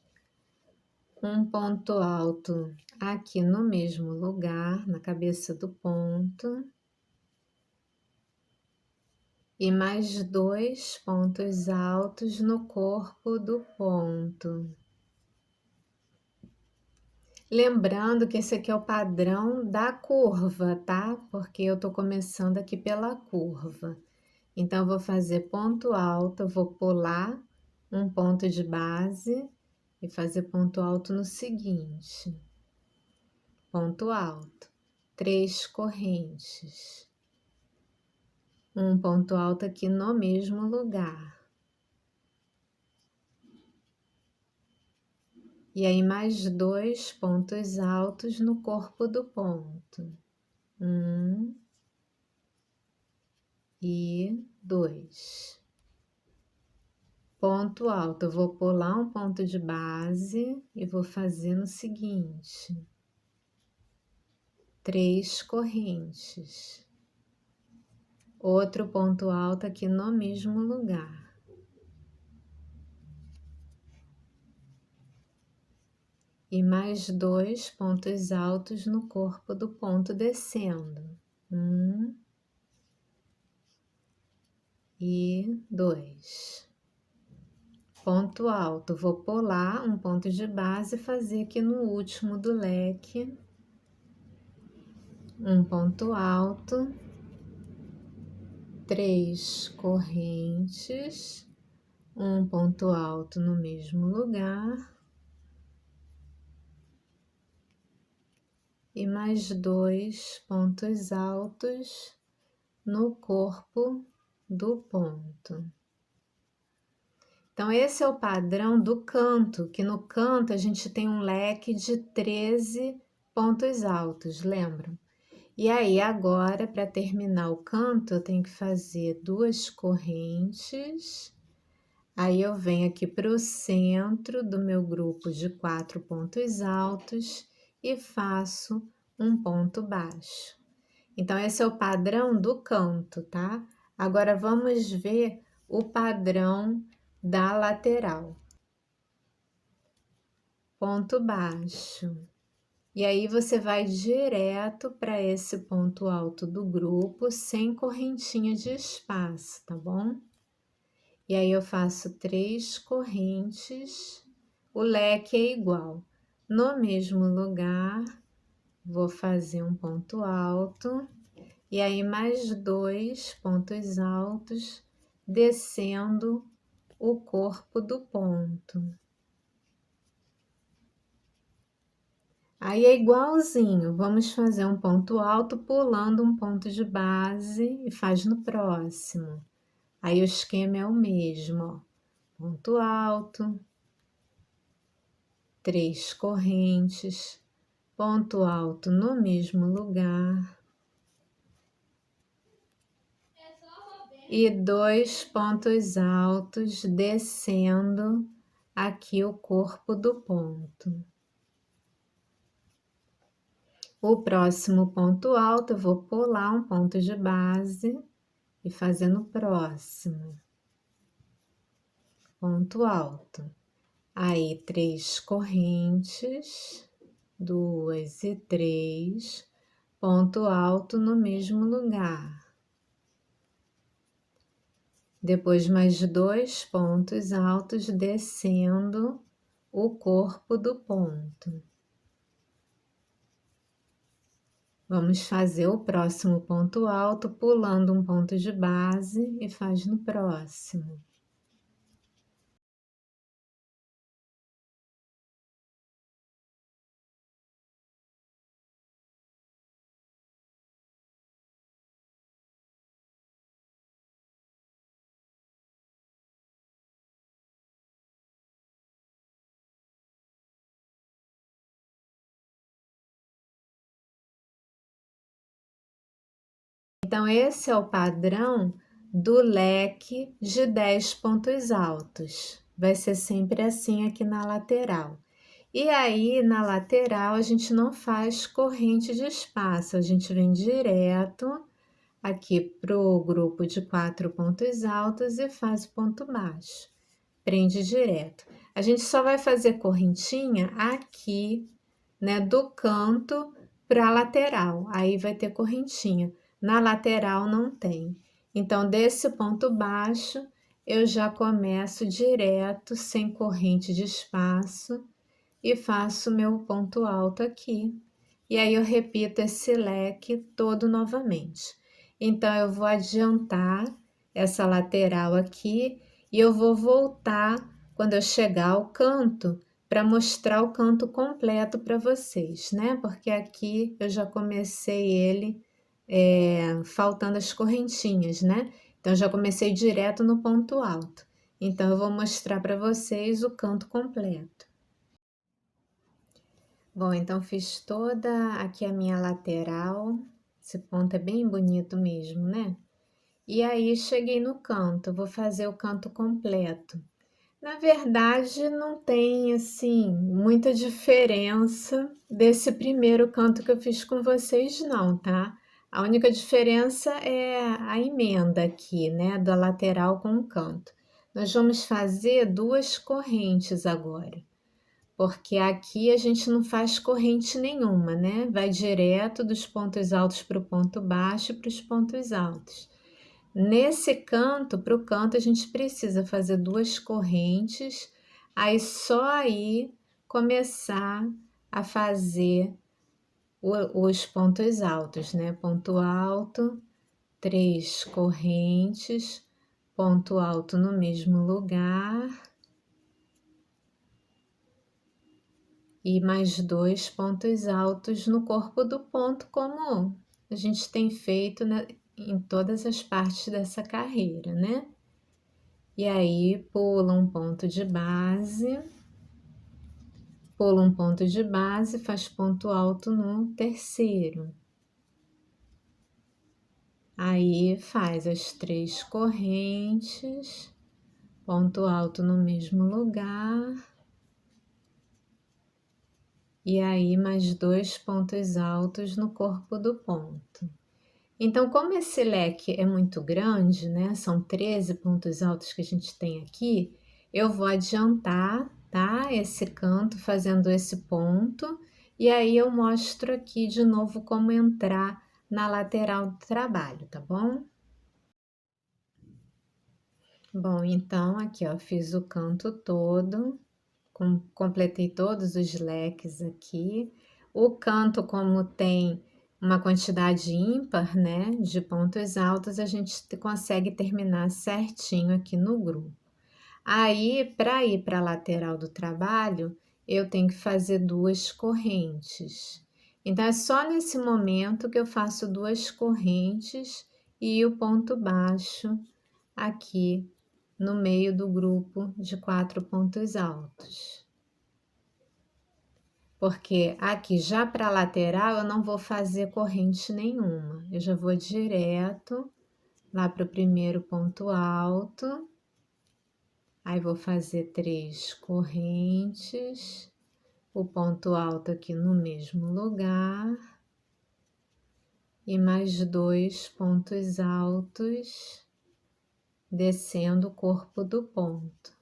um ponto alto aqui no mesmo lugar, na cabeça do ponto, e mais 2 pontos altos no corpo do ponto. Lembrando que esse aqui é o padrão da curva, tá? Porque eu tô começando aqui pela curva. Então, eu vou fazer ponto alto, eu vou pular um ponto de base e fazer ponto alto no seguinte. Ponto alto, 3 correntes. Um ponto alto aqui no mesmo lugar. E aí, mais 2 pontos altos no corpo do ponto. 1 e 2. Ponto alto, eu vou pular um ponto de base e vou fazer no seguinte. 3 correntes. Outro ponto alto aqui no mesmo lugar. E mais 2 pontos altos no corpo do ponto descendo. 1 e 2. Ponto alto, vou pular um ponto de base e fazer aqui no último do leque. Um ponto alto, 3 correntes, um ponto alto no mesmo lugar. E mais 2 pontos altos no corpo do ponto. Então, esse é o padrão do canto, que no canto a gente tem um leque de 13 pontos altos, lembram? E aí, agora, para terminar o canto, eu tenho que fazer 2 correntes. Aí, eu venho aqui para o centro do meu grupo de 4 pontos altos e faço um ponto baixo. Então, esse é o padrão do canto, tá? Agora, vamos ver o padrão da lateral. Ponto baixo. E aí, você vai direto para esse ponto alto do grupo, sem correntinha de espaço, tá bom? E aí, eu faço 3 correntes, o leque é igual. No mesmo lugar, vou fazer um ponto alto. E aí, mais 2 pontos altos, descendo o corpo do ponto. Aí é igualzinho, vamos fazer um ponto alto pulando um ponto de base e faz no próximo. Aí o esquema é o mesmo, ó. Ponto alto, 3 correntes, ponto alto no mesmo lugar. E 2 pontos altos descendo aqui o corpo do ponto. O próximo ponto alto, eu vou pular um ponto de base e fazer no próximo. Ponto alto. Aí, 3 correntes, 2 e 3, ponto alto no mesmo lugar. Depois, mais 2 pontos altos descendo o corpo do ponto. Vamos fazer o próximo ponto alto pulando um ponto de base e faz no próximo. Então, esse é o padrão do leque de 10 pontos altos. Vai ser sempre assim aqui na lateral. E aí, na lateral, a gente não faz corrente de espaço, a gente vem direto aqui para o grupo de 4 pontos altos e faz o ponto baixo. Prende direto. A gente só vai fazer correntinha aqui, né, do canto para a lateral. Aí vai ter correntinha. Na lateral não tem. Então, desse ponto baixo, eu já começo direto, sem corrente de espaço, e faço meu ponto alto aqui. E aí eu repito esse leque todo novamente. Então, eu vou adiantar essa lateral aqui e eu vou voltar quando eu chegar ao canto para mostrar o canto completo para vocês, né? Porque aqui eu já comecei ele faltando as correntinhas, né? Então, já comecei direto no ponto alto. Então, eu vou mostrar para vocês o canto completo. Bom, então fiz toda aqui a minha lateral. Esse ponto é bem bonito mesmo, né? E aí cheguei no canto, vou fazer o canto completo. Na verdade, não tem assim muita diferença desse primeiro canto que eu fiz com vocês, não, tá? A única diferença é a emenda aqui, né, da lateral com o canto. Nós vamos fazer 2 correntes agora, porque aqui a gente não faz corrente nenhuma, né? Vai direto dos pontos altos para o ponto baixo e para os pontos altos. Nesse canto, para o canto, a gente precisa fazer 2 correntes, aí só aí começar a fazer os pontos altos, né? Ponto alto, 3 correntes, ponto alto no mesmo lugar e mais 2 pontos altos no corpo do ponto, como a gente tem feito, né, em todas as partes dessa carreira, né? E aí pula um ponto de base, faz ponto alto no terceiro. Aí faz as 3 correntes, ponto alto no mesmo lugar. E aí mais 2 pontos altos no corpo do ponto. Então, como esse leque é muito grande, né? São 13 pontos altos que a gente tem aqui, eu vou adiantar, tá? Esse canto fazendo esse ponto, e aí eu mostro aqui de novo como entrar na lateral do trabalho, tá bom? Bom, então aqui ó, fiz o canto todo, completei todos os leques aqui. O canto, como tem uma quantidade ímpar, né, de pontos altos, a gente consegue terminar certinho aqui no grupo. Aí, para ir para a lateral do trabalho, eu tenho que fazer 2 correntes. Então, é só nesse momento que eu faço 2 correntes e o ponto baixo aqui no meio do grupo de 4 pontos altos. Porque aqui já para a lateral eu não vou fazer corrente nenhuma, eu já vou direto lá para o primeiro ponto alto, aí vou fazer 3 correntes, o ponto alto aqui no mesmo lugar, e mais 2 pontos altos descendo o corpo do ponto.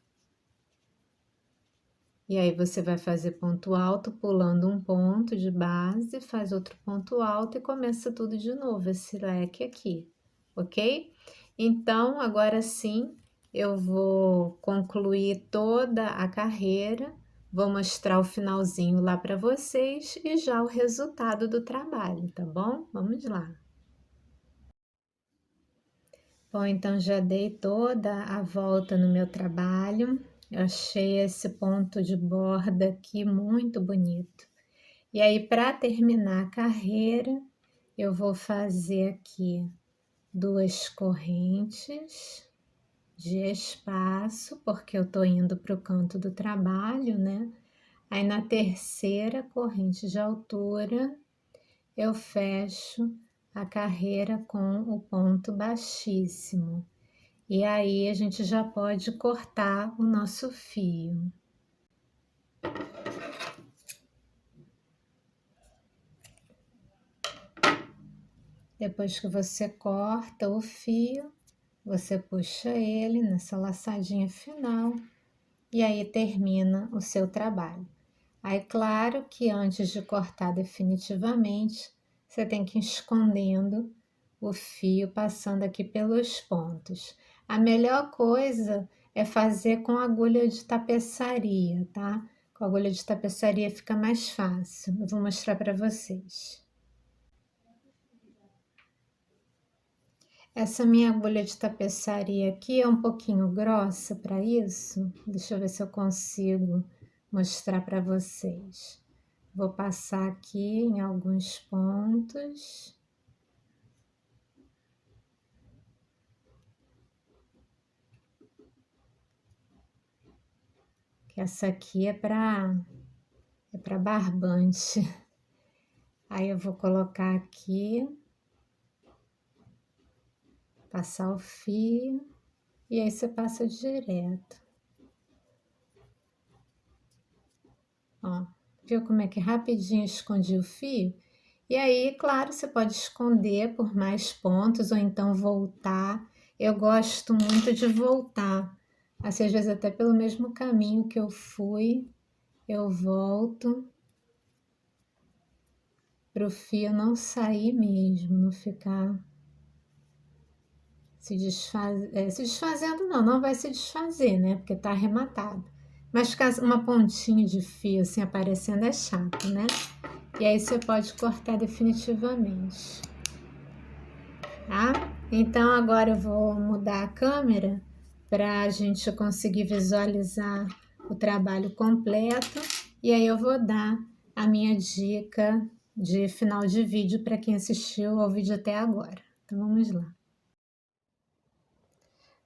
E aí você vai fazer ponto alto, pulando um ponto de base, faz outro ponto alto e começa tudo de novo, esse leque aqui, ok? Então, agora sim, eu vou concluir toda a carreira, vou mostrar o finalzinho lá para vocês e já o resultado do trabalho, tá bom? Vamos lá. Bom, então já dei toda a volta no meu trabalho. Eu achei esse ponto de borda aqui muito bonito. E aí, para terminar a carreira, eu vou fazer aqui 2 correntes de espaço, porque eu tô indo para o canto do trabalho, né? Aí, na terceira corrente de altura, eu fecho a carreira com o ponto baixíssimo. E aí a gente já pode cortar o nosso fio. Depois que você corta o fio, você puxa ele nessa laçadinha final e aí termina o seu trabalho. Aí, claro que antes de cortar definitivamente, você tem que ir escondendo o fio passando aqui pelos pontos. A melhor coisa é fazer com agulha de tapeçaria, tá? Com agulha de tapeçaria fica mais fácil. Eu vou mostrar para vocês. Essa minha agulha de tapeçaria aqui é um pouquinho grossa para isso. Deixa eu ver se eu consigo mostrar para vocês. Vou passar aqui em alguns pontos. Que essa aqui é para barbante. Aí eu vou colocar aqui, passar o fio e aí você passa direto. Ó, viu como é que rapidinho escondi o fio? E aí, claro, você pode esconder por mais pontos ou então voltar. Eu gosto muito de voltar. Assim, às vezes até pelo mesmo caminho que eu fui, eu volto para o fio não sair mesmo, não ficar se desfazendo, não vai se desfazer, né? Porque tá arrematado. Mas ficar uma pontinha de fio assim aparecendo é chato, né? E aí você pode cortar definitivamente, tá? Então agora eu vou mudar a câmera para a gente conseguir visualizar o trabalho completo e aí eu vou dar a minha dica de final de vídeo para quem assistiu ao vídeo até agora. Então vamos lá.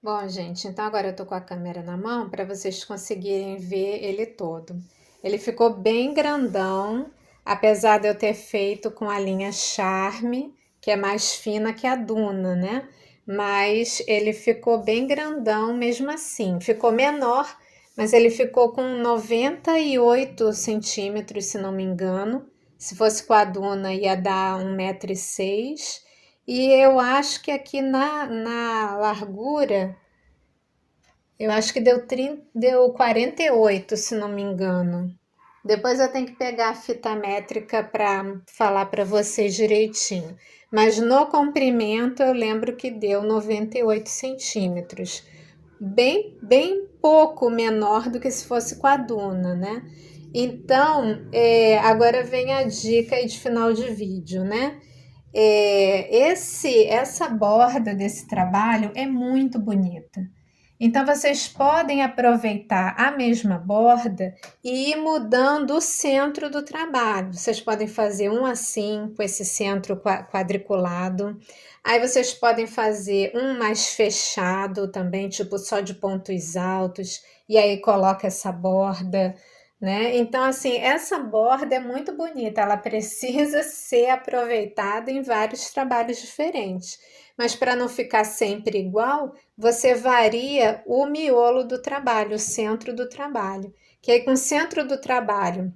Bom, gente, então agora eu tô com a câmera na mão para vocês conseguirem ver ele todo. Ele ficou bem grandão, apesar de eu ter feito com a linha Charme, que é mais fina que a Duna, né? Mas ele ficou bem grandão mesmo assim. Ficou menor, mas ele ficou com 98 centímetros, se não me engano. Se fosse com a Duna, ia dar 1,06 m. E eu acho que aqui na largura, eu acho que deu 48, se não me engano. Depois eu tenho que pegar a fita métrica para falar para vocês direitinho. Mas no comprimento eu lembro que deu 98 centímetros. Bem pouco menor do que se fosse com a Duna, né? Então, agora vem a dica aí de final de vídeo, né? Essa borda desse trabalho é muito bonita. Então, vocês podem aproveitar a mesma borda e ir mudando o centro do trabalho. Vocês podem fazer um assim, com esse centro quadriculado. Aí, vocês podem fazer um mais fechado também, tipo só de pontos altos, e aí coloca essa borda, né? Então, assim, essa borda é muito bonita, ela precisa ser aproveitada em vários trabalhos diferentes. Mas para não ficar sempre igual, você varia o miolo do trabalho, o centro do trabalho. Que aí com o centro do trabalho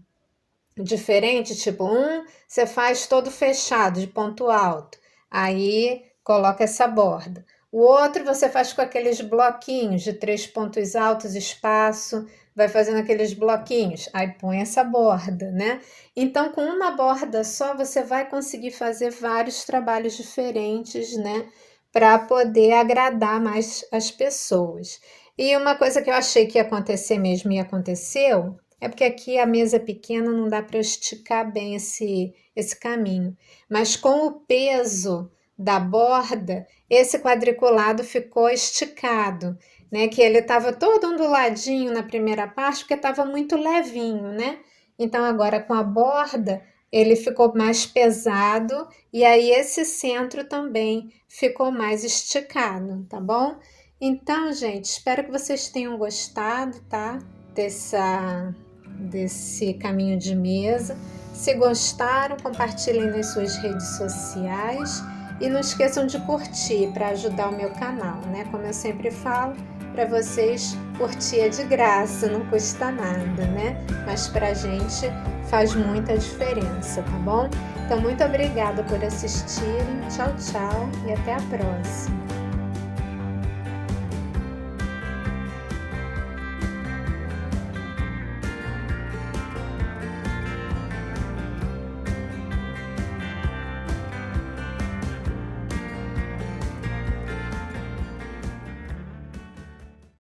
diferente, tipo você faz todo fechado, de ponto alto. Aí coloca essa borda. O outro você faz com aqueles bloquinhos de 3 pontos altos, espaço, vai fazendo aqueles bloquinhos, aí põe essa borda, né? Então, com uma borda só, você vai conseguir fazer vários trabalhos diferentes, né? Para poder agradar mais as pessoas. E uma coisa que eu achei que ia acontecer mesmo e aconteceu, é porque aqui a mesa é pequena, não dá para eu esticar bem esse caminho. Mas com o peso da borda, esse quadriculado ficou esticado, né? Que ele estava todo onduladinho na primeira parte, porque estava muito levinho, né? Então agora com a borda, ele ficou mais pesado e aí esse centro também ficou mais esticado, tá bom? Então, gente, espero que vocês tenham gostado, tá? Desse caminho de mesa. Se gostaram, compartilhem nas suas redes sociais E não esqueçam de curtir para ajudar o meu canal, né? Como eu sempre falo, para vocês curtir é de graça, não custa nada, né? Mas pra gente faz muita diferença, tá bom? Então, muito obrigada por assistirem. Tchau, tchau e até a próxima.